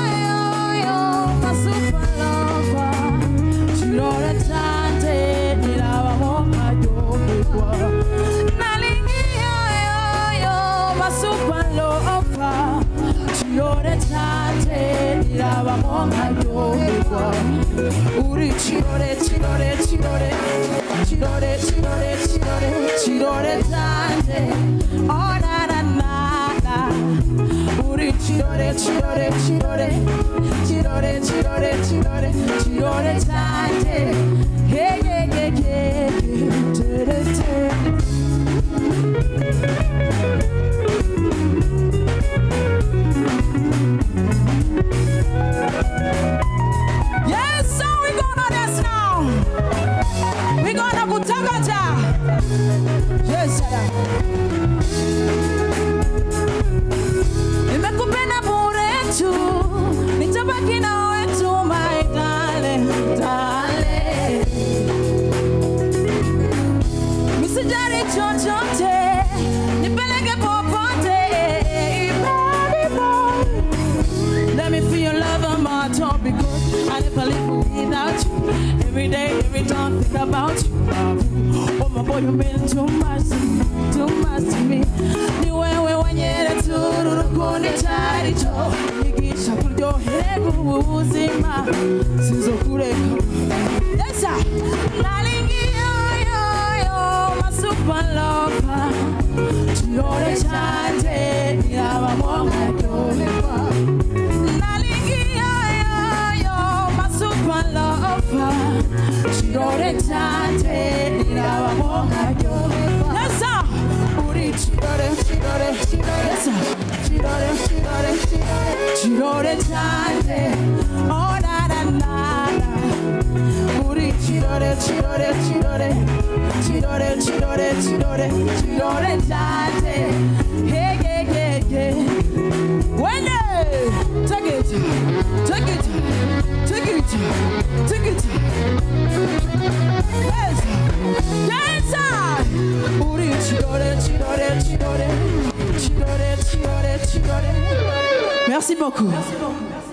yo masupa Chirore tante nilaba monga yobekwa nalingia yo masupa lofa Chirore tante nilaba monga yobekwa uri chirore chirore chirore chirore chirore chirore chirore tante oh na na na na uri chirore chirore chirore chirore chirore chirore chirore tante hey hey hey hey yes so we gonna dance now we gonna go Tagata yes nimekupenda bure tu nitabaki nawe tu my darling darling misijari chochote nipeleke popote baby boy let me feel your love on my top because I never live without you every day every time think about you oh my boy you mean too much to me ni wewe wanyere turu rukundi tari cho nigisha kuryohere kubuzima sizo kureka yes sir nalingia yo masupa lofa chirore chante yaba monga yobekwa nalingia yo masupa lofa chirore chante yaba monga yobekwa yes sir uri chirore chirore chirore yes sir chirore chirore chirore chirore tante oh na na na na uri chirore chirore chirore chirore chirore chirore chirore tante hey hey hey hey when take it take it take it take it yes dance uri chirore chirore chirore chirore chirore chirore merci beaucoup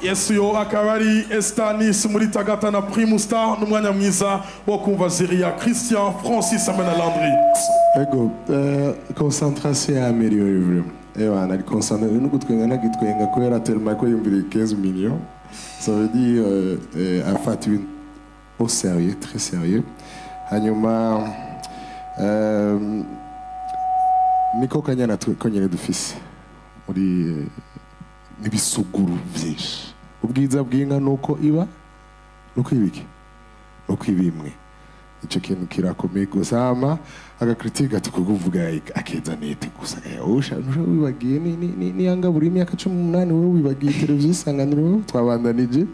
Yes yo akabari Estanis muri Tagata na Primus Star numwanya mwiza wo kumva Ziria Christian Francis Amena Landry Ego concentration à améliorer vraiment on a le concerné nous gutwenga nagitwenga ko yari tellement ko yumvira 15 millions. Ça veut dire afatu au sérieux, très sérieux. Hanyuma niko kanyana konyene dufise muri n'ibisuguru byinshi. Ubwiza bw'inka nuko iba nuko ibiki nuko ibimwe. Ico kintu kirakomeye gusa ama agakritika tukuvuga akeza nete gusa usha wibagiye ni yanga buri imyaka 18 wowe wibagiye televiziyo isanganiro twabandanije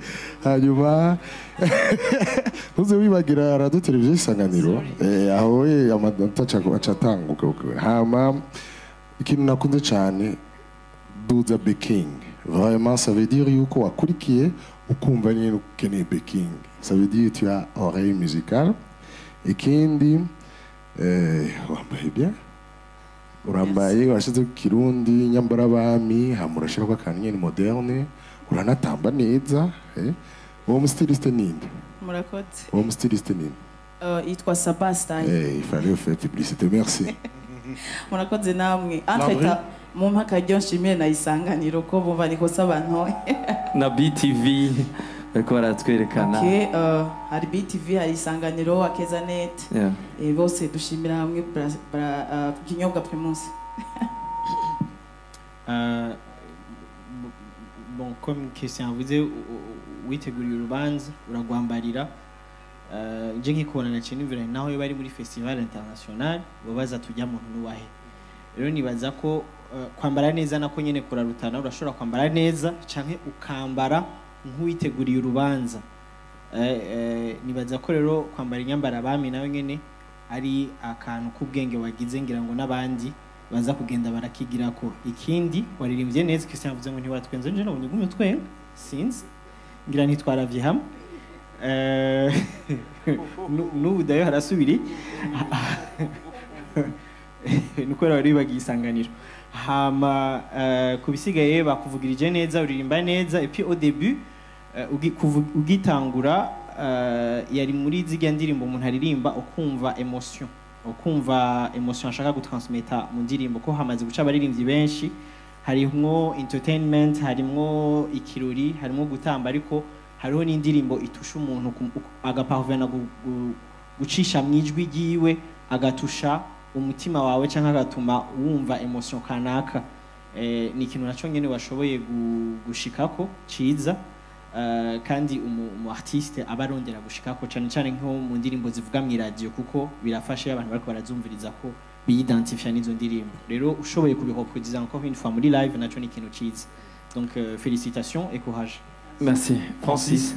hanyuma uze wibagira radio televiziyo isanganiro aho we amadanta acatanguka hama ikintu nakunze cyane duza baking vraiment ça veut dire yuko wakurikiye ukumva nyine ukeneye baking ça veut dire tu as oreille musicale ikindi wambaye bien urambaye washize ku kirundi nyambara abami hamurashira ko akantu nyene moderne uranatamba neza uwo mustiliste ninde murakoze uwo mustiliste ninde yitwa Sabastan il fallait faire publicité merci murakoze namwe afeta mu mpaka ryo nshimiye na isanganiro ko bumva niko sabantu na BTV bariko baratwerekana hari BTV hari isanganiro akeza net bose dushimira hamwe kinyobwa Primus. Bon, comme Christian vuze witeguriye urubanza uragwambarira nje nkikubona na Chenivere naho yo bari muri festival international babaza tujya muntu nuwahe rero nibaza ko kwambara neza nako nyene kurarutana urashobora kwambara neza canke ukambara nk'uwiteguriye urubanza nibaza ko rero kwambara inyambara abami nawe nyene ari akantu k'ubwenge wagize ngira ngo n'abandi baza kugenda barakigira ko ikindi waririmbye neza Christian avuze ngo ntiwatwenze nje nabonye gumye twenga sinzi ngira ntitwaravye hamwe n'ubu dayo harasubiri nuko rero bibagiye isanganiro hama kubisigaye bakuvugirije neza uririmba neza et puis au début ugitangura yari muri ziga ndirimbo umuntu aririmba ukumva emotion ashaka gutransmeta mu ndirimbo ko hamaze guca abaririmbyi benshi harimwo entertainment harimwo ikirori harimwo gutamba ariko hariho n'indirimbo itusha umuntu agaparvena gucisha mwijwi giwe agatusha umutima wawe canka agatuma wumva emotion kanaka ni ikintu naco nyene washoboye gushikako ciza kandi umu artiste abarondera gushikako cyane cyane nko mu ndirimbo zivuga mu radio kuko birafasha abantu bariko barazumviriza ko biidentifia n'izo ndirimbo rero ushoboye kubireproduire encore une fois muri live naco ni ikintu ciza donc félicitations et courage. Merci. Francis.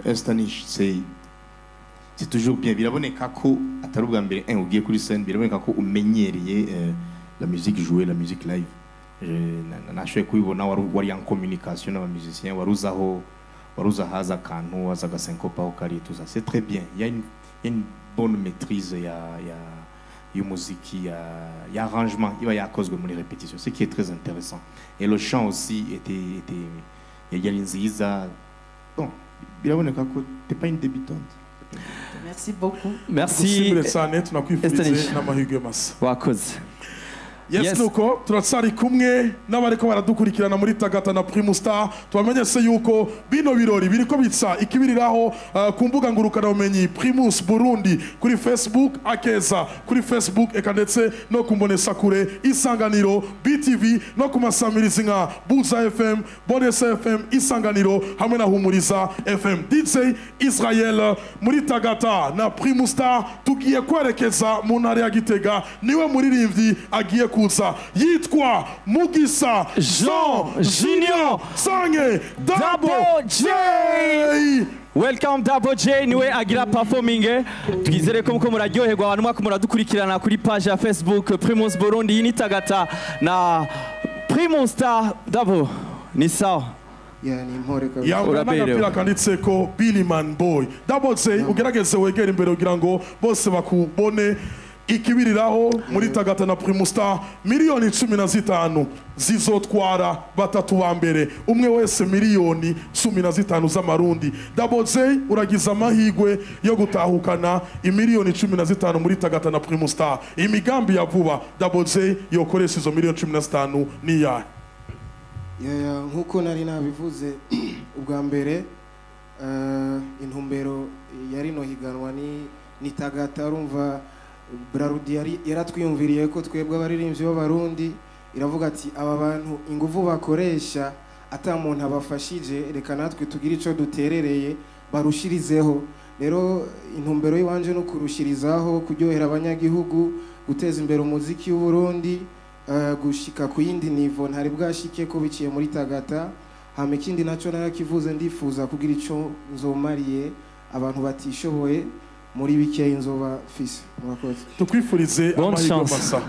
Estanish, c'est toujours bien. Biraboneka ko atari ubwa mbere ugiye kuri scène biraboneka ko umenyereye la musique jouée, la musique live. Nashoboye kubibona wari en communication n'abamusiciens waruza haza akantu waza agasenkopa aho kari tout ça. C'est très bien. Il y a une bonne maîtrise y'umuziki, il y a arrangement, il y a cause de muri répétition, ce qui est très intéressant. Et le chant aussi il y a l'inziza. Bon, biraboneka ko t'es pas une débutante. Merci beaucoup. Merci. Wakoze. Yes, nuko turatsari kumwe n'abariko baradukurikirana muri Tagata na Primus Star twamenyese yuko bino birori biriko bitsa ikibiriraho ku mbuga ngurukana umenyi Primus Burundi kuri Facebook akeza kuri Facebook eka ndetse no kumbonesa kure isanganiro BTV no kumasamirizi nka Buza FM Bonesa FM isanganiro hamwe na Humuriza FM. DJ Israel muri Tagata na Primus Star tugiye kwerekeza mu ntara ya Gitega niwe muririmbyi agiye kuza yitwa Mugisa Jean Junior Sange Double J. Welcome Double J niwe agira performing twizere ko muko muraryoherwa abantu mwako muradukurikirana kuri page ya Facebook Primus Burundi yini Tagata na Primus Star Double ni sawa yambaye kanditseko Billy Man Boy. Double J ugerageze wegera imbere kugira ngo bose bakubone ikibiriraho muri Tagata na Primus Star miliyoni 15 zizotwara batatu ba mbere umwe wese miliyoni 15 z'amarundi. Double J uragize amahigwe yo gutahukana imiliyoni 15 muri Tagata na Primus Star. Imigambi ya vuba Double J yokoresha izo miliyoni 15 ni ya nkuko nari nabivuze ubwa mbere intumbero yari no higanwa ni Tagata. Urumva Brarudi yaratwiyumviriye ko twebwe abaririmbyi b'abarundi iravuga ati aba bantu ingufu bakoresha ata muntu abafashije reka natwe tugira ico duterereye barushirizeho. Rero intumbero yiwanje no kurushirizaho kuryohera abanyagihugu guteza imbere umuziki w'Uburundi gushika ku yindi nivo ntari bwashike ko biciye muri Tagata. Hama ikindi naco narakivuze ndifuza kugira ico nzomariye abantu batishoboye muri bike inzoba fise. Murakoze. Tukwifurize amahirwe masa.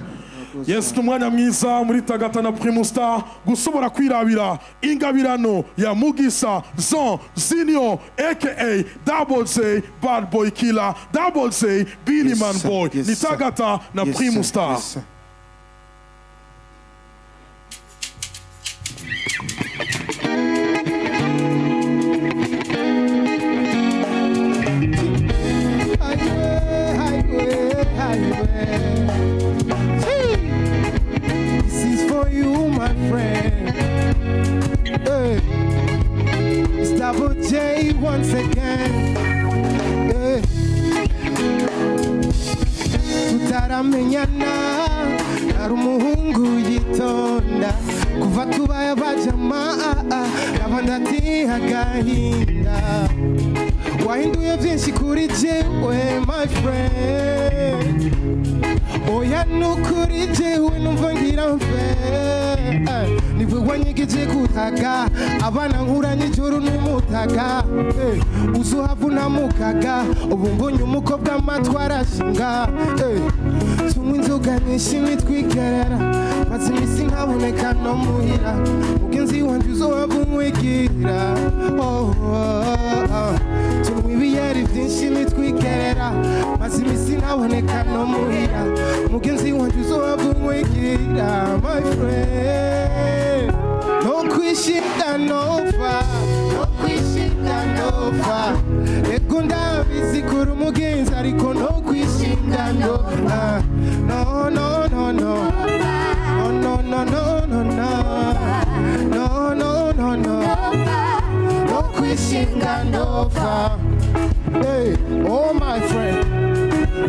Yes, tumwanya mwiza muri Tagata na Primus Star gusobora kwirabira ingabirano ya Mugisa Zon Zinio aka Double J Bad Boy Killer Double J Billy Man Boy ni Tagata na Primus Star. This is for you, my friend. Hey. It's Double J once again. Hey. Tutaramenyana ari umuhungu yitonda kuva tubaye abajamaa nabandati agahinda wahinduye byinshi kuri jewe my friend. Oya nukuri jewe numva ngira mfe niwe wanyigije kutaga abana nkuranye ijoro n'umutaga uzuhavuna mukaga ubu mbonye umukobwa amatwi arashinga tunywa inzoga nyinshi nitwigerera maze imisi nkaboneka no muhira mugenzi wanje uzohava umwigira tunywa ibiyeri byinshi nitwigerera maze imisi nkaboneka no muhira mugenzi wanje uzohava umwigira my friend. No kwishinga nova no kwishinga nova ego ndabizikura umugenzi ariko no kwishinga nova no no no no no no no no no no no no no kwishinga nova. Hey, oh my friend,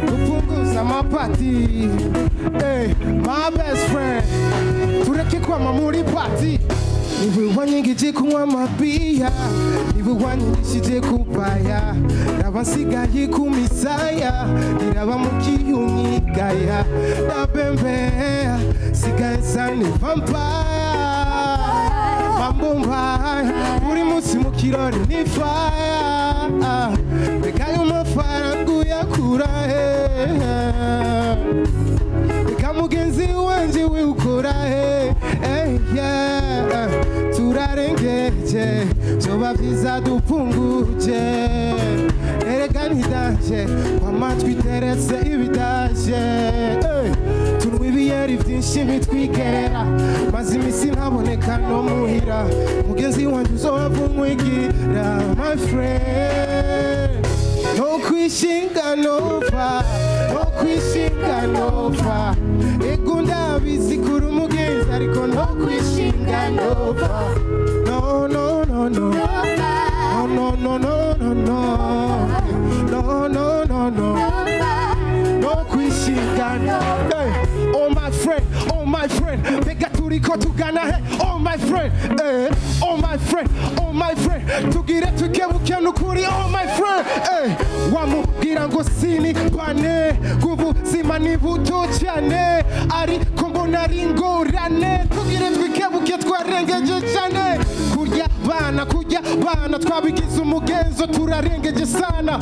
kupunguza mapati. Hey, my best friend, tureke kwama muri party. Niwe wanyigije kunywa mabia, niwe wanyigishije kubaya, ndaba nsigaye ku misaya, ndiraba mu kiyumyigaya, ndabembea sigaye nsa ni vampire. Mambo mbaya buri munsi mu kirori ni fire, reka ayo mafaranga uyakura he, reka mugenzi wanje we ukora he, yeah. Turarengeje vyoba vyiza dupfunguje erega ntidaje kwamatwi teretse ibidaje tunywa ibiyeri vyinshi bitwigerera maze imisi ntaboneka no muhira mugenzi wanje uzohava umwigira my friend. No kwishinga nova no kwishinga nova ego ndabizikura umugenzi ariko no kwishinga nova no no no no no no no no no no no no no no kwishinga nova. Oh my friend, oh my friend, bega turiko tugana he, oh my friend, oh my friend, oh my friend, tugire tukebuke nukuri, oh my friend, wamubwira ngo sini pane gubu zima ni buto cyane ariko mbona ari ingorane tugire twikebuke twarengeje cyane kurya bana twabigize umugenzo turarengeje sana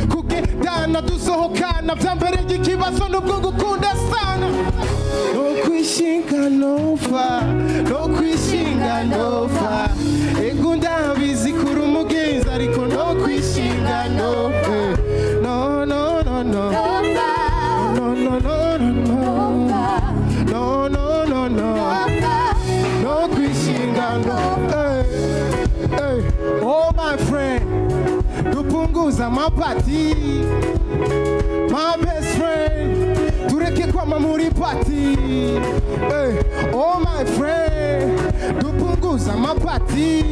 kugendana dusohokana byambere ikibazo nubwo gukunda sana. No kwishinga nova no kwishinga nova ego ndabizikura umugenzi ariko no kwishinga nova no no no no no no no dupunguza amapati my best friend tureke kwama muri pati oh my friend dupunguza amapati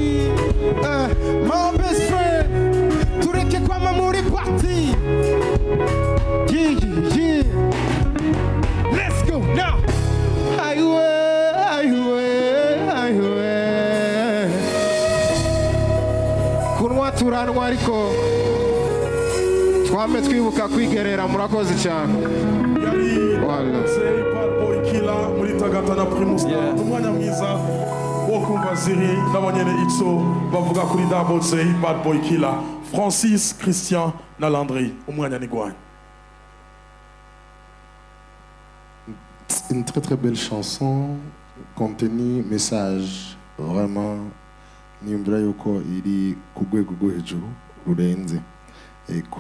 my best friend tureke kwama muri pati yeah. Let's go now kunwa turanwa ariko twame twibuka kwigerera murakoze cyane Bad Boy Killer muri Tagata na Primus umwanya mwiza wo kumva ziri n'abanyene itso bavuga kuri Double J Bad Boy Killer Francis Christian na Landry umwanya ni gwanyu. Une très très belle chanson, contenu, message, vraiment nimbura yuko iri ku rwego rwo hejuru rurenze. Ego.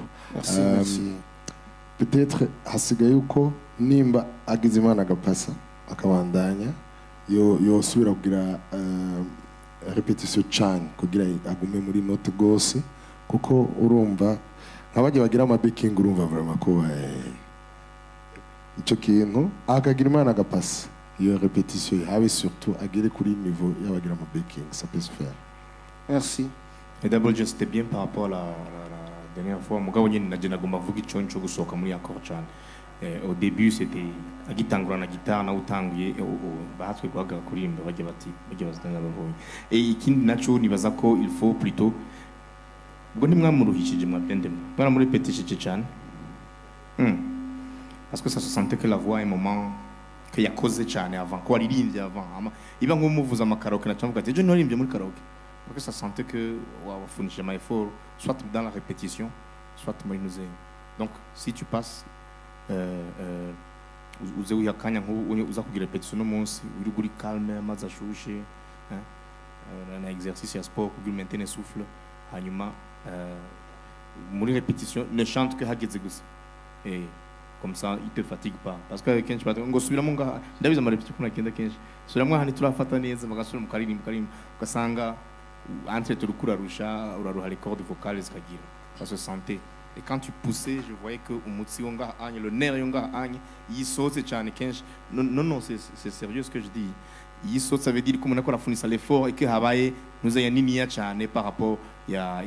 Peut-être hasigaye yuko nimba agize Imana agapasa akabandanya yosubira kugira repetition cyane kugira agume muri note gose kuko urumva nk'abagiye bagira amabaking urumva vraiment ko icyo kintu akagira Imana agapasa iyo repetition habe surtout agere kuri niveau y'abagira amabaking ça peut se faire. Merci. Et d'abord c'était bien par rapport à la dernière fois mugabo nyine naje nagomba vuga ico nco gusohoka muri accord cyane. Au début c'était agitangura na guitare na utanguye bahatwe guhaga kurimba bajye bazitanga bavonye. Et ikindi naco nibaza ko il faut plutôt ubwo nimwamuruhishije mwabyendemo bara muri repetition cyane. Parce que ça se sentait que la voix à un moment que ya cause cyane avant ko aririmbye avant iba nk'umuvuza amakaroke na cyangwa ati je norimbye muri karaoke parce que ça sentait que wafunije ma effort soit dans la répétition soit muri nuze. Donc si tu passes uze uyakanya uza kugira repetition no munsi uri guri calme amazi ashushe na exercice ya sport kugira maintenir souffle hanyuma muri répétition ne chante que hageze gusa et comme ça il te fatigue pas parce que kenshi ngo subiramo ngaha ndabiza ama repetition kuna kenda kenshi subiramo hani turafata neza bagasubira mu karirimbo ugasanga entre turukura uraruha les cordes vocales zikagira ça se sentait. Et quand tu poussais, je voyais que umutsi yonga agne, le nerf yonga agne, il saute cyane kenshi. Non, c'est sérieux ce que je dis. Il saute, ça veut dire que on a fourni l'effort et que habaye nous a nini cyane par rapport ya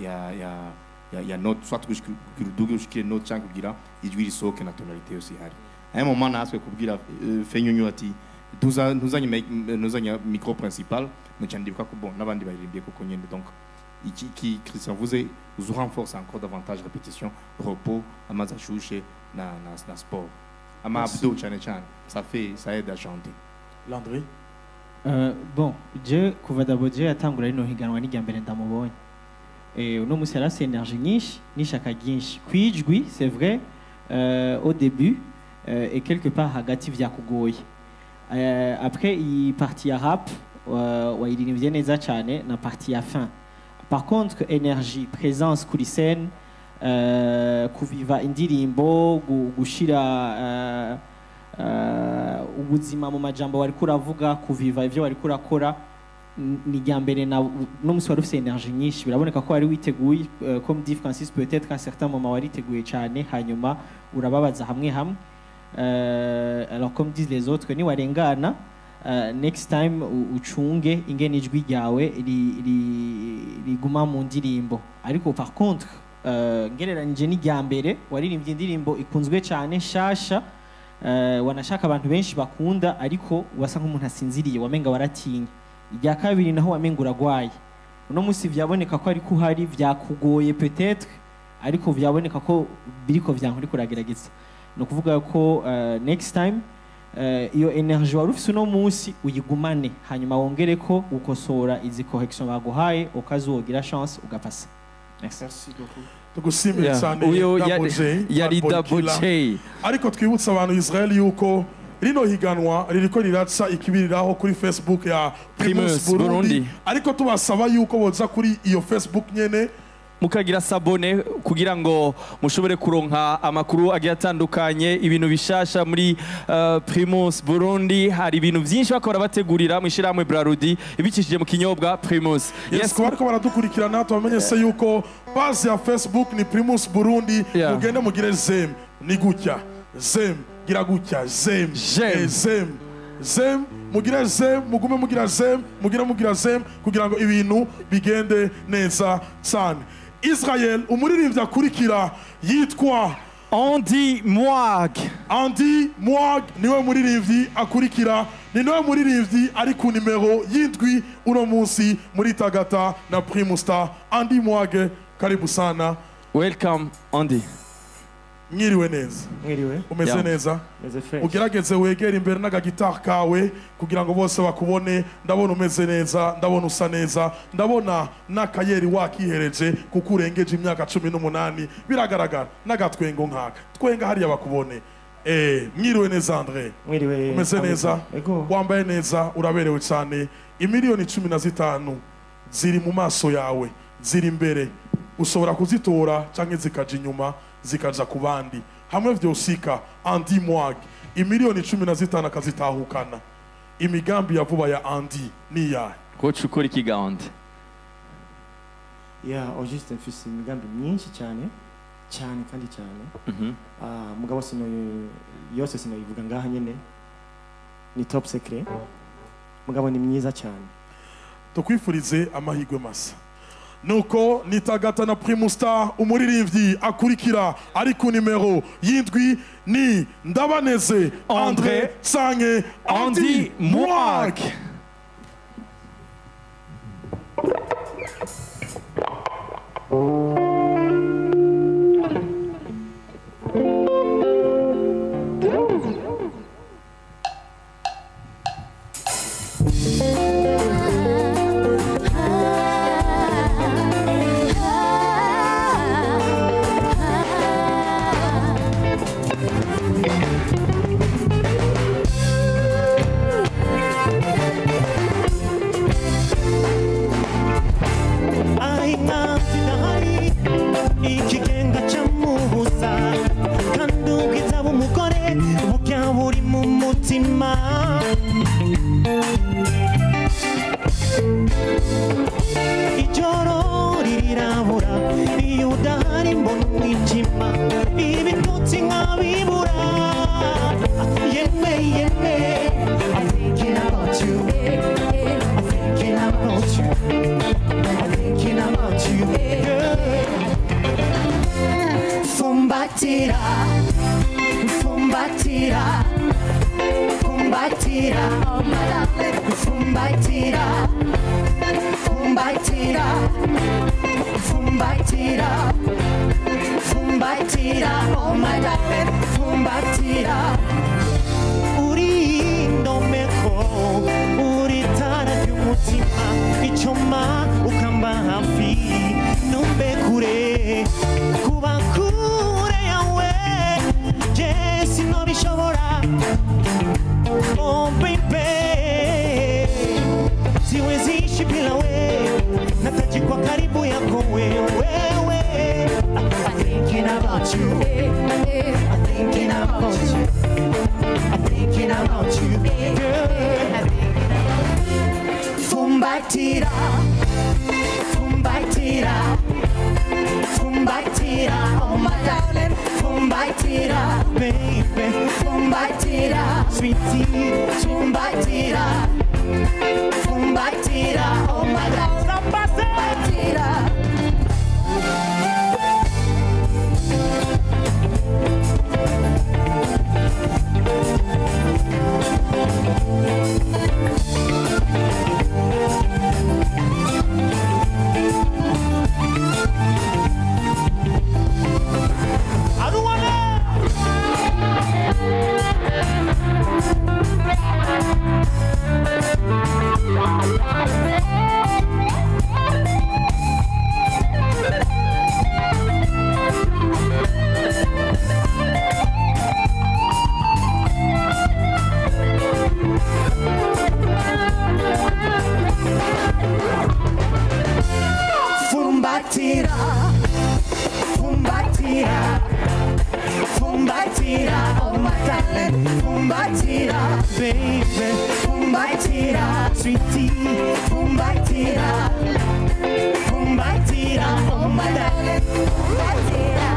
note soit que je note cyangwa kugira ijwi risohoke na tonalité aussi hari. À un moment naswe kubwira fenyonyo ati nuzanya micro principal mais cyandika ko bon nabandi baririmbye ko nyene donc qui Christian vous renforce encore davantage répétition repos amaza shushe na sport ama abdo cyane ça aide à chanter. Landry bon je kuva daboje atangura rino higanwa ni ryambere ndamubonye uno musi yarase énergie nyinshi n'ishaka ryinshi kwijwi c'est vrai au début et quelque part hagati vyakugoye après il parti à rap wayiririmbye neza cyane na partie à fin. Par contre, énergie, présence kuri scène, kuviva indirimbo, gushira ubuzima mu majambo wari kuravuga, kuviva ivyo wari kurakora ni ryambere na no musi wari ufite énergie nyinshi biraboneka ko wari witeguye comme dit Francis peut-être qu'à certains moments wari teguye cyane hanyuma urababaza hamwe hamwe alors comme disent les autres ni warengana next time ucunge ingene ijwi ryawe riguma mu ndirimbo ariko par contre ngereranije n'iryambere waririmbye indirimbo ikunzwe cyane shasha wanashaka abantu benshi bakunda ariko wasa nk'umuntu asinziriye wamenga waratinya irya kabiri naho wamenga uragwaye uno musi vyaboneka ko ariko uhari vyakugoye peut-être ariko vyaboneka ko biriko vyankuri kuragerageza no kuvuga ko next time iyo energy wari ufise uno munsi uyigumane hanyuma wongere ko ukosora izi correction baguhaye ukazogira chance ugapasa. Merci beaucoup. tugushimire cyane yari Double J ariko twibutsa abantu Israel yuko rino higanwa ririko riratsa ikibiriraho kuri Facebook ya Primus Burundi ariko tubasaba yuko boza kuri iyo Facebook nyene mukagira sabone kugira ngo mushobore kuronka amakuru agiye atandukanye ibintu bishasha muri Primus Burundi. Hari ibintu byinshi bakora bategurira mu ishyirahamwe Brarudi ibicishije mu kinyobwa Primus. Yes, kubariko baradukurikirana tubamenyeshe yuko page ya Facebook ni Primus Burundi. Mugende mugire zem ni gutya zem gira gutya zem mugire zem mugume mugira zem mugira zem kugira ngo ibintu bigende neza cyane. Israel umuririmbyi akurikira yitwa Andy Mwag. Andy Mwag niwe muririmbyi akurikira, ni niwe muririmbyi ari ku nimero y'indwi uno munsi muri Tagata na Primus Star. Andy Mwag, karibu sana. Welcome Andy. Mwiriwe neza. Mwiriwe. Umeze neza? Meze fresh. Ugerageze wegera imbere n'agagitari kawe kugira ngo bose bakubone. Ndabona umeze neza, ndabona usa neza, ndabona n'akayeri wakihereje kuko urengeje imyaka 18. Biragaragara n'agatwengo nkaka. Twenga hariya bakubone. Mwiriwe neza Andre. Mwiriwe. Umeze neza? Wambaye neza, uraberewe cyane. Imiliyoni 15 ziri mu maso yawe, ziri imbere. Ushobora kuzitora canke zikaja inyuma zikaja ku bandi. Hamwe vyosika Andy Mwag imiliyoni 15 akazitahukana. Imigambi ya vuba ya Andy ni yahe? Kocha ukora iki gahunda? Auguste mfise imigambi myinshi cyane kandi cyane. Mugabo sino yose sinoyivuga ngaha nyene. Ni top secret. Mugabo ni myiza cyane. Tukwifurize amahigwe masa. Nuko ni Tagata na Primus Star umuririmbyi akurikira ari ku nimero y'indwi ni Ndabaneze Andre Sange Andy Mwag. Fumbatira Fumbatira, baby, fumbatira, sweetie, fumbatira, fumbatira, oh my darling, fumbatira.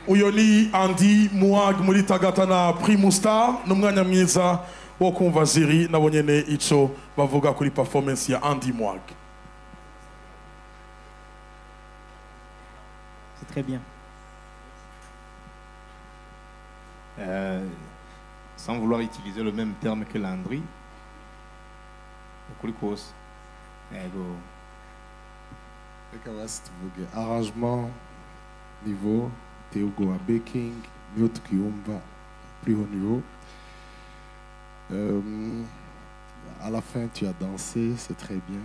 uyo ni Andy Muag muri Tagata na Primus Star n'umwanya mwiza wo kumva Ziri nabo nyene ico bavuga kuri performance ya Andy Muag. C'est très bien. Sans vouloir utiliser le même terme que Landry, Kulikos, ego. Arrangement, niveau, Théogo à baking, Miot Kiumba, plus haut niveau. À la fin, tu as dansé, c'est très bien.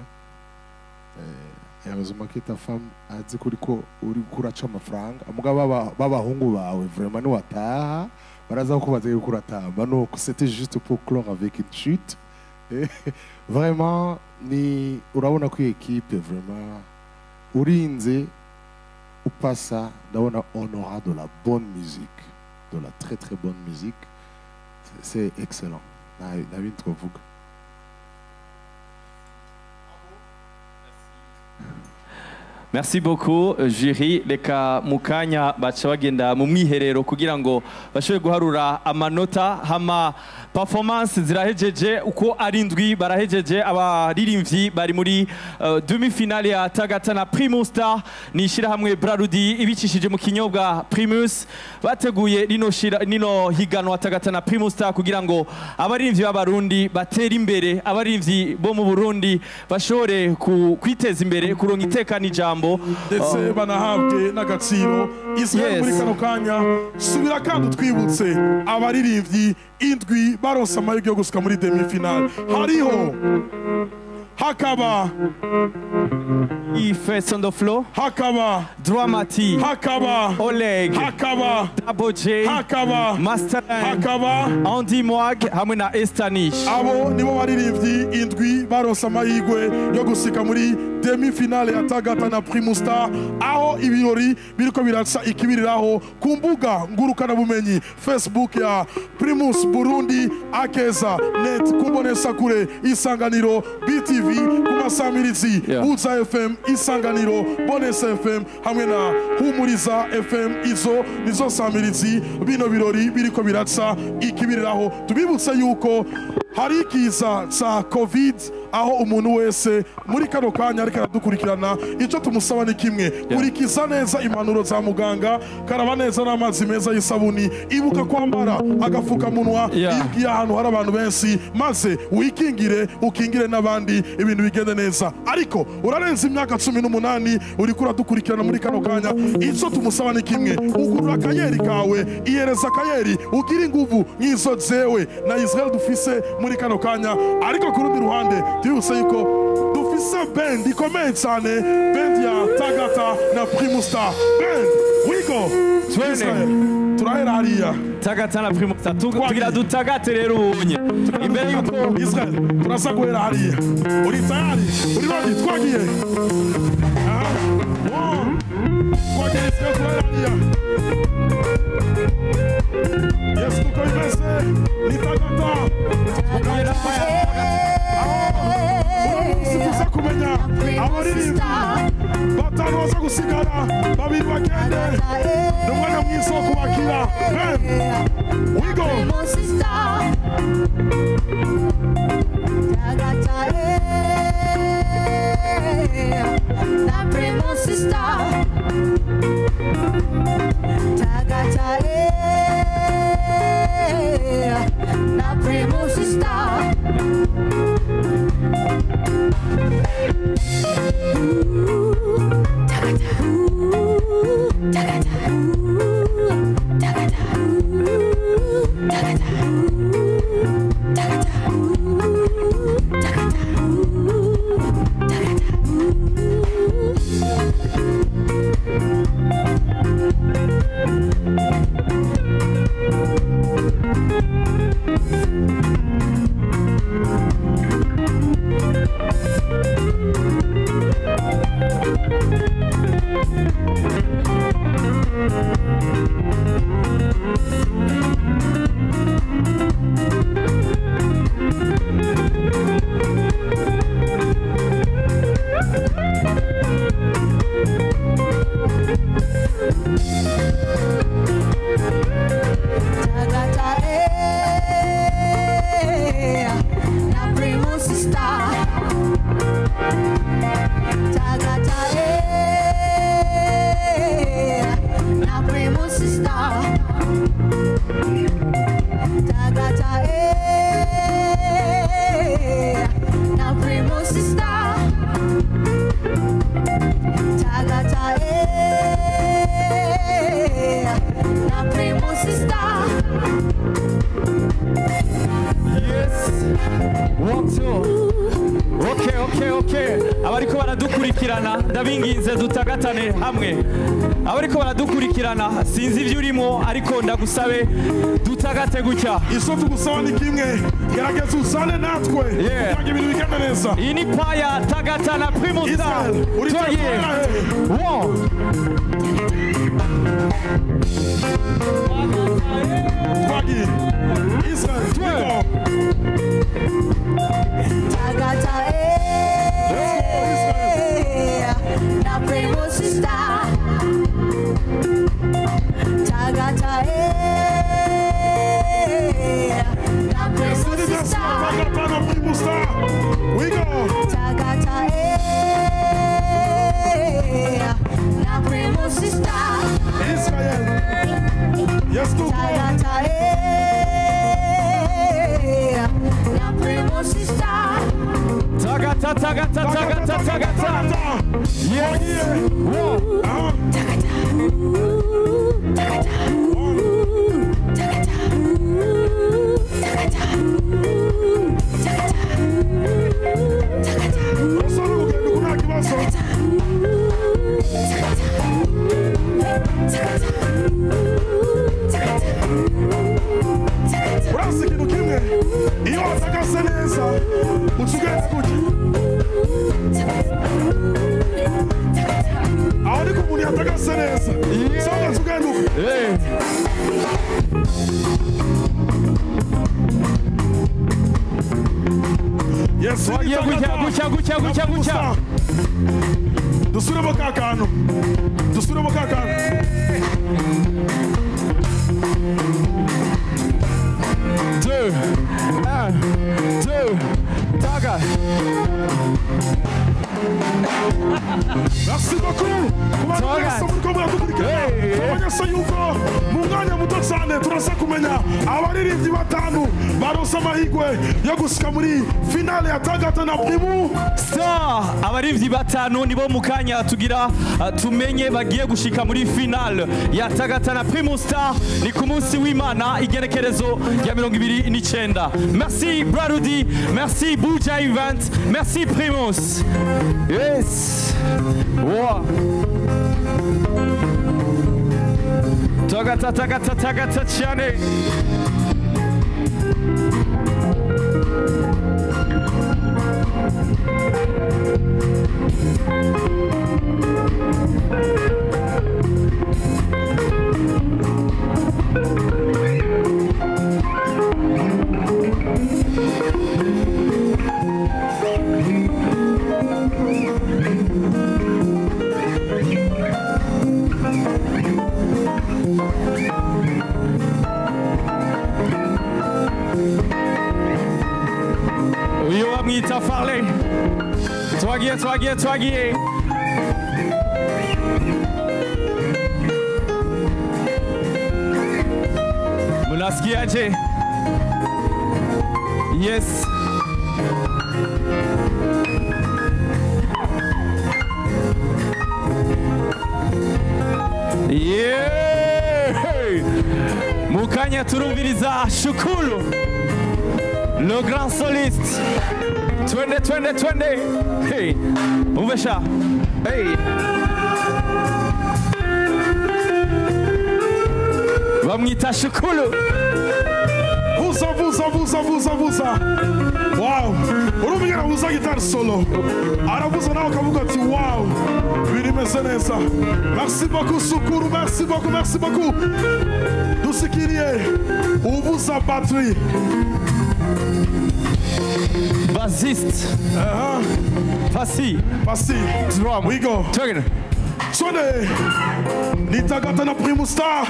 Heureusement que ta femme a dit que uri kuracha amafaranga amugabo babahungu bawe vraiment ni wataha baraza ko baze kuratamba no c'était juste pour clore avec une chute. Vraiment ni urabona ko équipe vraiment urinze upasa ndabona on aura de la bonne musique, de la très très bonne musique. C'est excellent. David twavuga. Merci beaucoup Jury reka mukanya baca bagenda mu mwiherero kugira ngo bashobore guharura amanota hama performance zirahejeje uko ari ndwi barahejeje abaririmbyi bari muri demi finale ya Tagata na Primus Star nishira hamwe Brarudi ibicishije mu kinyobwa Primus bateguye nino higanwa Tagata na Primus Star kugira ngo abaririmbyi b'abarundi batera imbere abaririmbyi bo mu Burundi bashobore kwiteza imbere kuronka itekana ijambo ndetse banahabwe n'agaciro Israel muri kano kanya subira kandi twibutse abaririmbyi indwi baronse amahirwe yo gusuka muri demi finale hariho hakaba Face on the floor hakaba Dramati hakaba Oleg hakaba Double J hakaba Master hakaba Andy Muag hamwe na Estanish abo nibo baririmbyi indwi baronse amahirwe yo gusika muri demi finale ya Tagata na Primus Star aho ibirori biriko biratsa ikibiriraho ku mbuga ngurukana bumenyi Facebook ya Primus Burundi Akeza net kumbonesa kure Isanganiro BTV kumasamirizi Uza FM Isanganiro Bonesa FM hamwe na Humuriza FM izo nizo samirizi bino birori biriko biratsa ikibiriraho tubibutse yuko hari ikiza ca covid aho umuntu wese muri kano kanya ariko aradukurikirana ico tumusaba ni kimwe kurikiza neza impanuro za muganga karaba neza n'amazi meza y'isabuni ibuka kwambara agafukamunwa igiye ahantu hari abantu benshi maze wikingire ukingire n'abandi ibintu bigende neza ariko urarenza imyaka 18 uri kuradukurikirana muri kano kanya ico tumusaba ni kimwe ugurura akayeri kawe iyereza akayeri ugira inguvu nk'izo zewe na Israel dufise muri kano kanya ariko ku rundi ruhande tubuse yuko dufise band ikomeye cyane band ya Tagata na Primus Star band we go turahera hariya Tagata na Primus Star tugira dutagate rero ubunye imbere yuko Israel turasa guhera hariya uri tayari uri ready twagiye twagiye turahera hariya yes tuko imeze ni Tagata tuza kumenya abaririmbyi batanu baza gusigara babiri bagende n'umwanya mwiza wo kubakira we go na Primus Star Tagata na na Primus Star. abariko baradukurikirana ndabinginze dutagatane hamwe abariko baradukurikirana sinzi ivyo urimo ariko ndagusabe dutagate gutya iso tugusaba ni kimwe gerageza usane natwe kugira ibintu bigende neza iyi ni paya tagatana Primus Star twagiye twagiye Israel Tagata na Primus Star. Tagata na Primus Star. Tagata na Primus Star. We go. Tagata na Primus Star. Israel. Yes, tu. Tagata na Primus Star. Tagata, tagata, tagata, tagata. Yeah. Whoa. Tagata. Tagata. Tagata. Tagata. Tagata. Usoro ugenda kuna kibazo. Urasi ikintu kimwe iyo watagase neza utugenda gutya aho ariko umuntu yatagase neza sanga tugenda uko yes wagiye gutya dusubiremo ka kantu Deux, taga. Merci beaucoup. Abanyasa yuko mu mwanya muto cyane turasa kumenya abaririmbyi batanu baronse amahirwe yo gusika muri finale ya Tagata na Primus Star. Abaririmbyi batanu nibo mu kanya tugira tumenye bagiye gushika muri finale ya Tagata na Primus Star ni ku munsi w'Imana igerekerezo ya 29. Merci Brarudi, merci Buja Event, merci Primus. Yes. Wow. Tagata cyane. Uyu bamwita Farley. Twagiye. Munasikiaje? Yes. Yeah. Mukanya turumviriza Shukuru, le grand soliste. Twende. Hey, umesha. Hey. Bamwita Shukuru. Vuza. Wow. Urumva aravuza gitari solo. Aravuza nawe akavuga ati wow. Birimeze neza. Merci beaucoup Shukuru, merci beaucoup. Dusikiriye. Uvuza batterie. Bassiste. Fassi. Drum. We go. Turn. Sonne. Nitagata na Primus Star.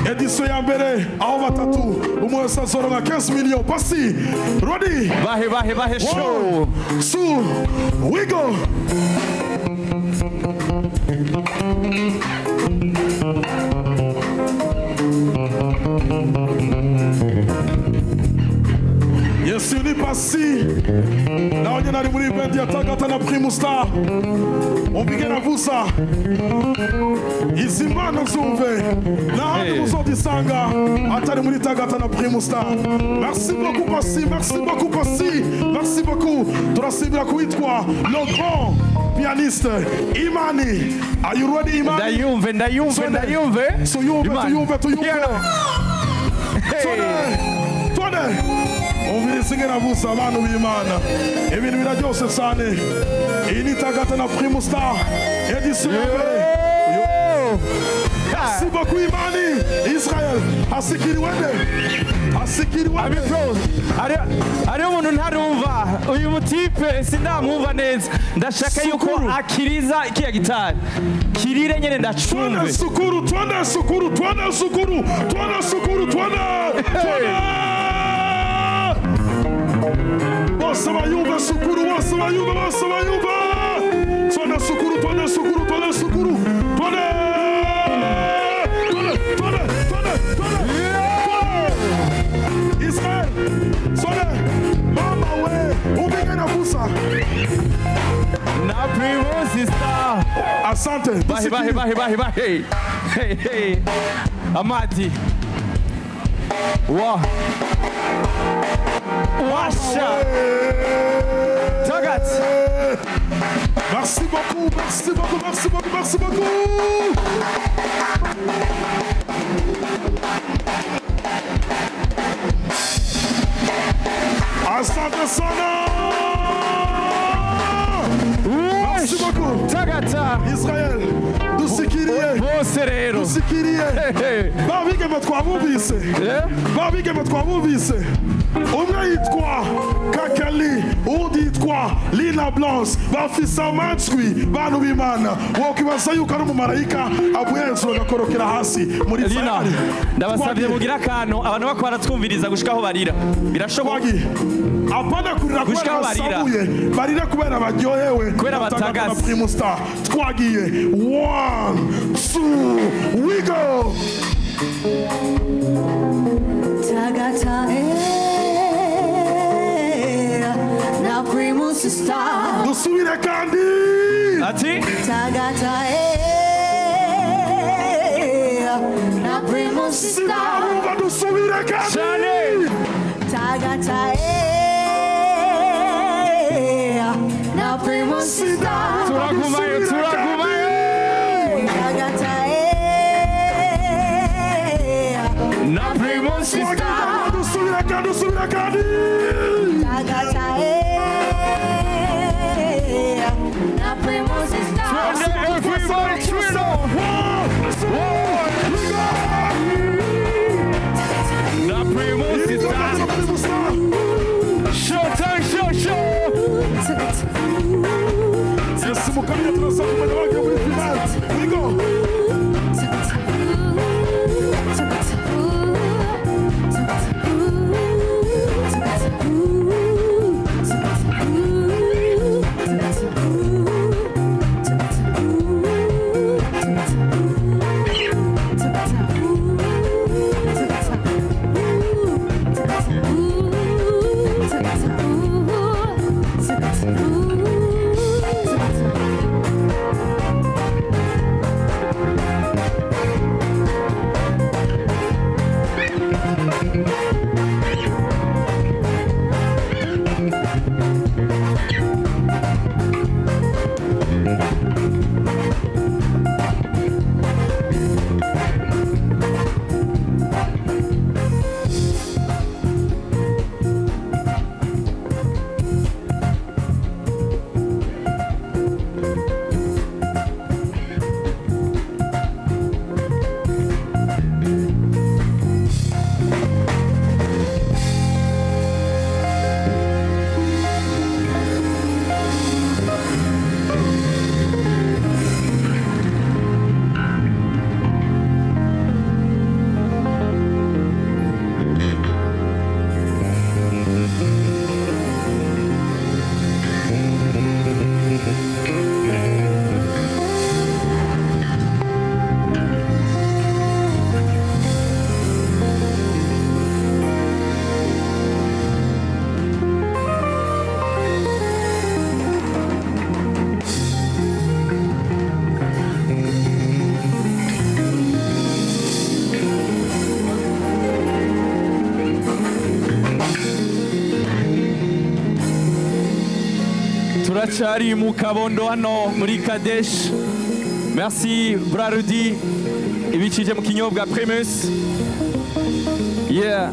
Edition ya mbere aho batatu umwe wese azoronka 15 millions. Pasi. Ready. Bahe show. So, we go. Yes, you need Pasi. Naonye nari muri event ya Tagata na Primus Star. Ompigena vuza. Izi mpano zumve. N'ahandi muzodisanga atari muri Tagata na Primus Star. Merci beaucoup Pasi, merci beaucoup. Turasibira kuitwa le grand pianiste Imani. Are you ready Imani? Ndayumve. Tuyumve. Umvirisingira vuza abantu b'Imana. Ibintu biraryoshe cyane. Iyi ni Tagata na Primus Star. Edition ya mbere. Merci beaucoup Imani. Israel. Asikiriwe. Ari umuntu ntarumva. Uyu mutipe sindamwumva neza. Ndashaka yuko akiriza ikiya gitari. Kirire nyene ndacumve. Sukuru. Bose bayumva Sukuru. Twende Sukuru. Israel. Mama we. Ubigana vusa. Na Primus Star. Asante. Bahe. Hey. Amadi. Wow. Washa. Tagat. Merci beaucoup. Asante sana. Merci beaucoup. Tagata. Israel. Dusikiriye. Babigeme twabumvise. Umwe yitwa Kakali, undi yitwa Lina Blanche. Bafise amatwi bantu b'Imana. Wokibaza yuko ari umumarayika avuye hejuru agakorokera hasi muri Lina. Ndabasabye mugira akantu abantu bako baratwumviriza gushika aho barira. Birashoboka. Apana kurira kubera basabuye. Barira kubera baryohewe. Kubera batagaze. Primus Star. Twagiye. 1, 2, we go. Tagata na Primus Star. Dusubire kandi. Ati. Tagata na Primus Star. Dusubire kandi. Tagata na Primus Star. Turagumayo. Tagata na Primus Star. Dusubire kandi. Tagata na Primus Star. Everybody turn on. Na Primus Star. Showtime. Yes, mukamya tunasaka kwenye wake muri final. We go. turacari mu kabondo hano muri Kadesh. Merci Brarudi ibicije mu kinyobwa Primus. Yeah.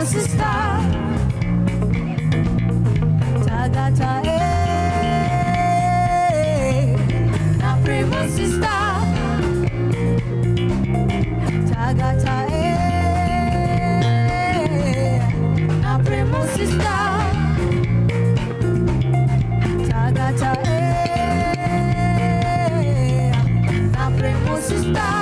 sister. Tagata, na primo sister. Tagata, na primo sister. Tagata, na primo sister.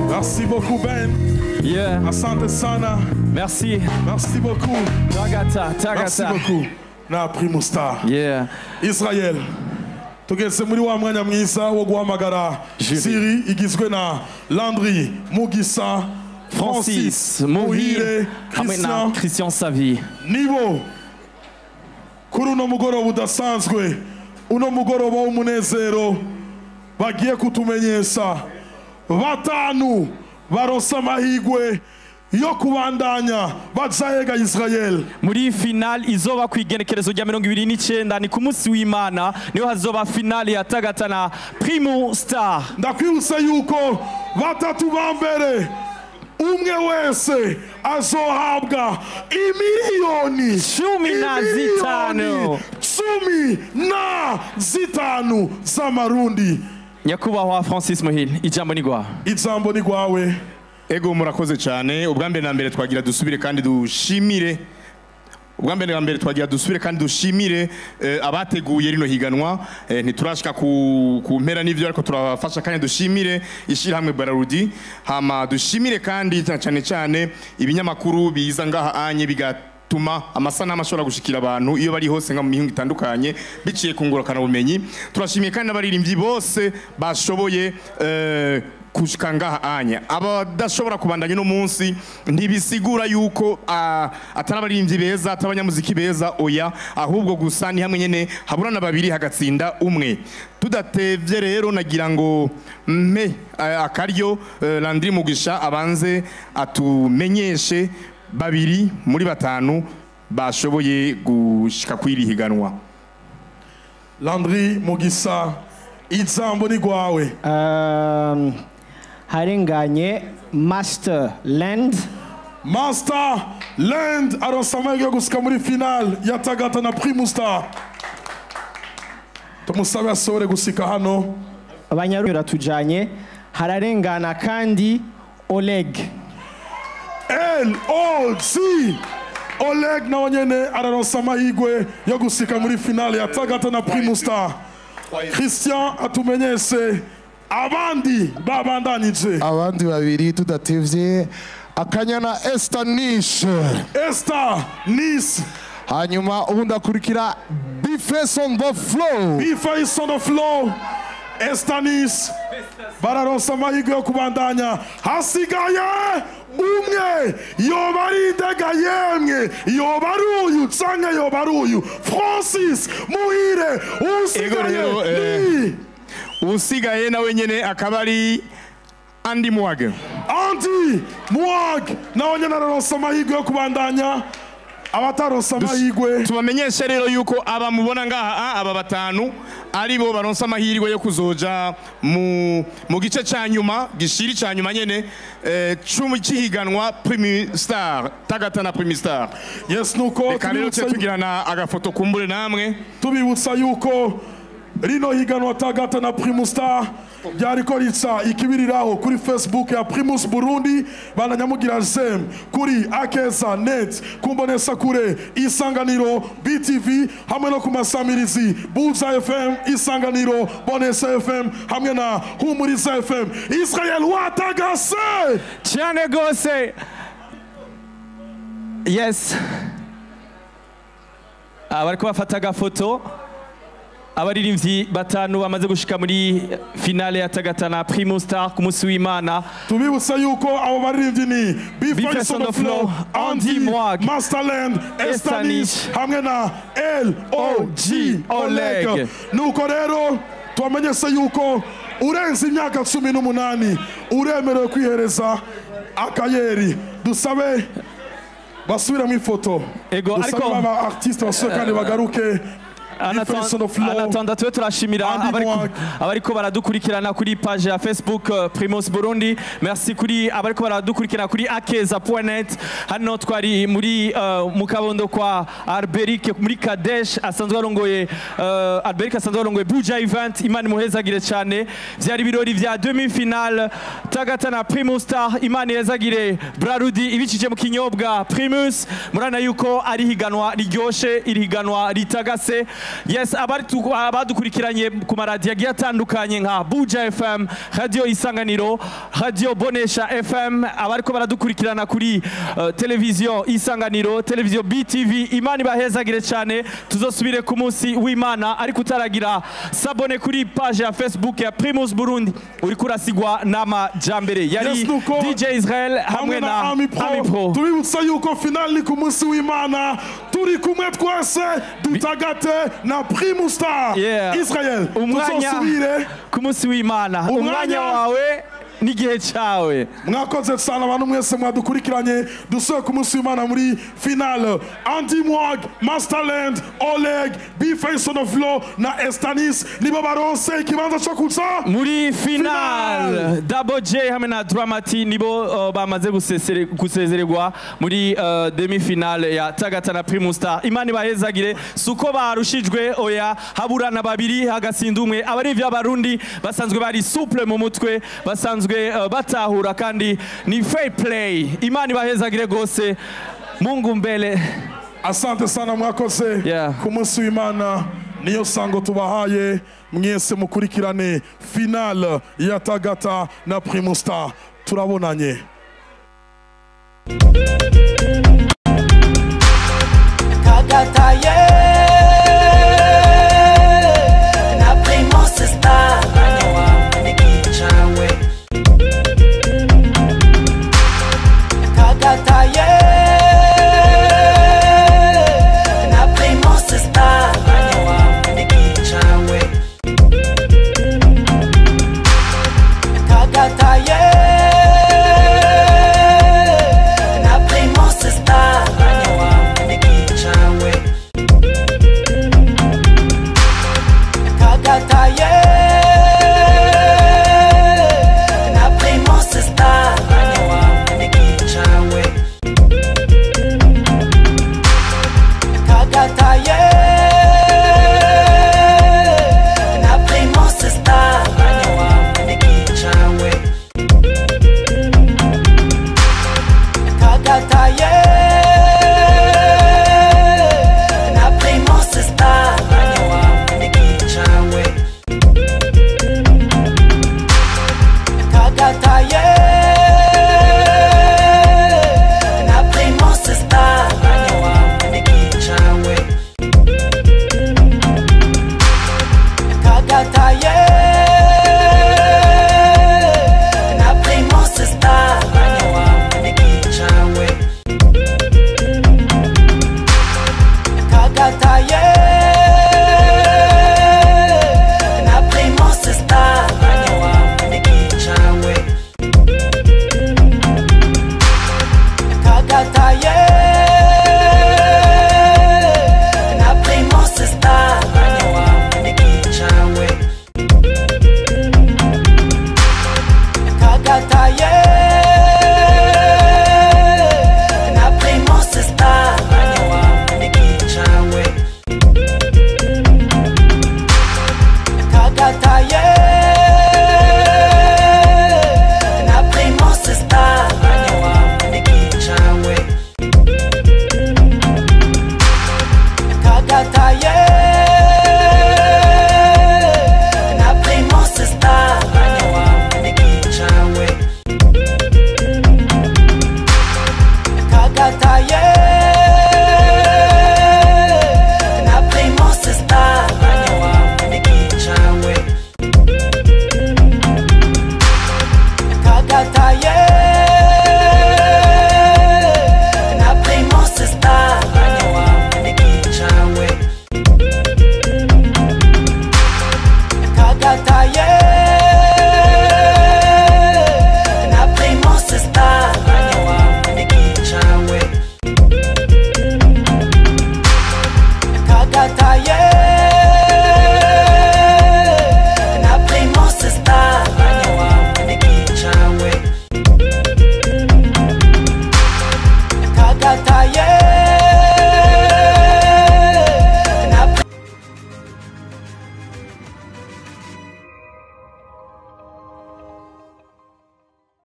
Merci beaucoup Ben. Yeah. Asante sana. Merci. Merci beaucoup. Tagata, Tagata. Merci beaucoup. Na Primo Star. Yeah. Israel. Tugeze muri wa mwanya mwiza wo guhamagara Siri igizwe na Landry, Mugisa, Francis, Muhire, Christian Savi. Nibo. Kuri uno mugoroba udasanzwe, uno mugoroba w'umunezero bagiye kutumenyesha batanu baronse amahigwe yo kubandanya bazahega Israel muri final izoba kwigenekerezo rya 29 ni ku munsi w'Imana niho hazoba final ya Tagata na Primo Star. Ndakwibutsa yuko batatu ba mbere umwe wese azohabwa imiliyoni 15 z'amarundi. Nyakubahwa Francis Muhire, ijambo ni gwawe. Ijambo ni gwawe. Ego murakoze cyane. Ubwa mbere na mbere twagira dusubire kandi dushimire ubwa mbere twagira dusubire kandi dushimire abateguye rino higanwa ntiturashika ku mpera n'ivyo ariko turafasha kandi dushimire ishirahamwe Braludi hama dushimire kandi cyane ibinyamakuru biza ngaha anye bigatuma amasanamu ashobora gushikira abantu iyo bari hose nka mu mihingo itandukanye biciye ku ngorokana bumenyi. Turashimiye kandi abaririmbyi bose bashoboye kushika ngaha anya abadashobora kubandanya no munsi ntibisigura yuko atari abaririmbyi beza atabanyamuziki beza oya ahubwo gusa ni hamwe nyene haburana babiri hagatsinda umwe. Tudatevye rero nagira ngo akaryo Landry Mugisha abanze atumenyeshe babiri muri batanu bashoboye gushika kwiri higanwa. Landry Mugisha ijambo ni gwawe. Harenganye Masterland aronsa amahirwe yo gushika muri final ya Tagata na Primus Star. Tumusabe asobore gushika hano. Abanyarwanda tujanye hararengana kandi Oleg Oleg nawe nyene araronsa amahirwe yo gushika muri final ya Tagata na Primus Star. Christian atumenyeshe abandi babandanije abandi babiri tudatevye Akanyana Esther Nice hanyuma ubundi akurikira B-Face on the floor Esther Nice bararonsa amahirwe yo kubandanya hasigaye umwe yoba ari indega yemwe yoba ari uyu canke yoba ari uyu Francis Muhire usigaye nawe nyene akaba ari Andy Mwag nawe nyene araronsa amahirwe yo kubandanya abataronsa amahirwe tubamenyeshe rero yuko aba mubona ngaha aba batanu aribo baronsa amahirwe yo kuzoja mu gice ca nyuma gishiri ca nyuma nyene cumi cihiganwa Primus Star Tagata na Primus Star. Yes nuko tugirana agafoto kumbure namwe tubibutsa yuko rino higanwa Tagata na Primus Star byariko rica ikibiriraho kuri Facebook ya Primus Burundi bananyamugira JEM kuri Akeza Net kumbonesa kure Isanganiro BTV hamwe no kumasamirizi Buza FM Isanganiro Bonesa FM hamwe na Humuriza FM. Israel watagase cyane gose. Yes bariko bafata agafoto abaririmbyi batanu bamaze gushika muri finale ya Tagata na Primus Star ku munsi w'Imana. Tubibutsa yuko abo baririmbyi ni B-Face on the floor, Andy Mwag, Masterland, Esther Nice hamwe na LOG Oleg. Nuko rero twamenyese yuko urenze imyaka 18 uremerewe kwihereza akayeri. Dusabe basubira mu ifoto. Dusabe aba artiste basubire kandi bagaruke. Anatanda tuwe turashimira abariko baradukurikirana kuri page ya Facebook Primus Burundi. Merci kuri abariko baradukurikirana kuri akeza.net. Hano twari muri mu Kabondo kwa Alberic muri Kadesh asanzwe arongoye Alberic asanzwe arongoye Buja Event. Imana muhezagire cyane. Vyari birori vya demi final Tagata na Primus Star. Imana yezagire Braludi ibicije mu kinyobwa Primus. Murana yuko ari higanwa riryoshe irihiganwa ritagase. Yes, abadukurikiranye ku maradiyo agiye atandukanye nka Buja FM, Radio Isanganiro, Radio Bonesha FM, abariko baradukurikirana kuri televiziyo Isanganiro, televiziyo BTV. Imana ibahezagire cyane. Tuzosubire ku munsi w'Imana ariko utaragira sabone kuri page ya Facebook ya Primus Burundi uri kurasigwa n'amajambere. Yari DJ Israel hamwe na Ami Pro. Tubibutsa yuko final ni ku munsi w'Imana turi kumwe twese dutagate na Primus Star. Israel tuzosubire ku munsi w'Imana. Umwanya wawe n'igihe cyawe. Mwakoze sana abantu mwese mwadukurikiranye. Dusoje ku munsi w'Imana muri final Andy Mwag, Masterland, Oleg, B-Face on the floor na Esther Nice nibo baronse ikibanza cyo kuza muri final. Double J hamwe na Dramati nibo bamaze gusezererwa muri demi finale ya Tagata na Primus Star. Imana ibahezagire suko barushijwe oya haburana babiri hagasinda umwe. Abarivya Barundi basanzwe bari souple mu mutwe basanzwe batahura kandi ni fair play. Imana ibahezagire gose. Mungu mbele. asante sana mwakoze ku munsi w'Imana niyo sango tubahaye mwese mukurikirane finale ya Tagata na Primus Star turabonanye. Tagata na Primus Star anyawa nikichawe Tagata na Primus Star anyawa nikichawe Tagata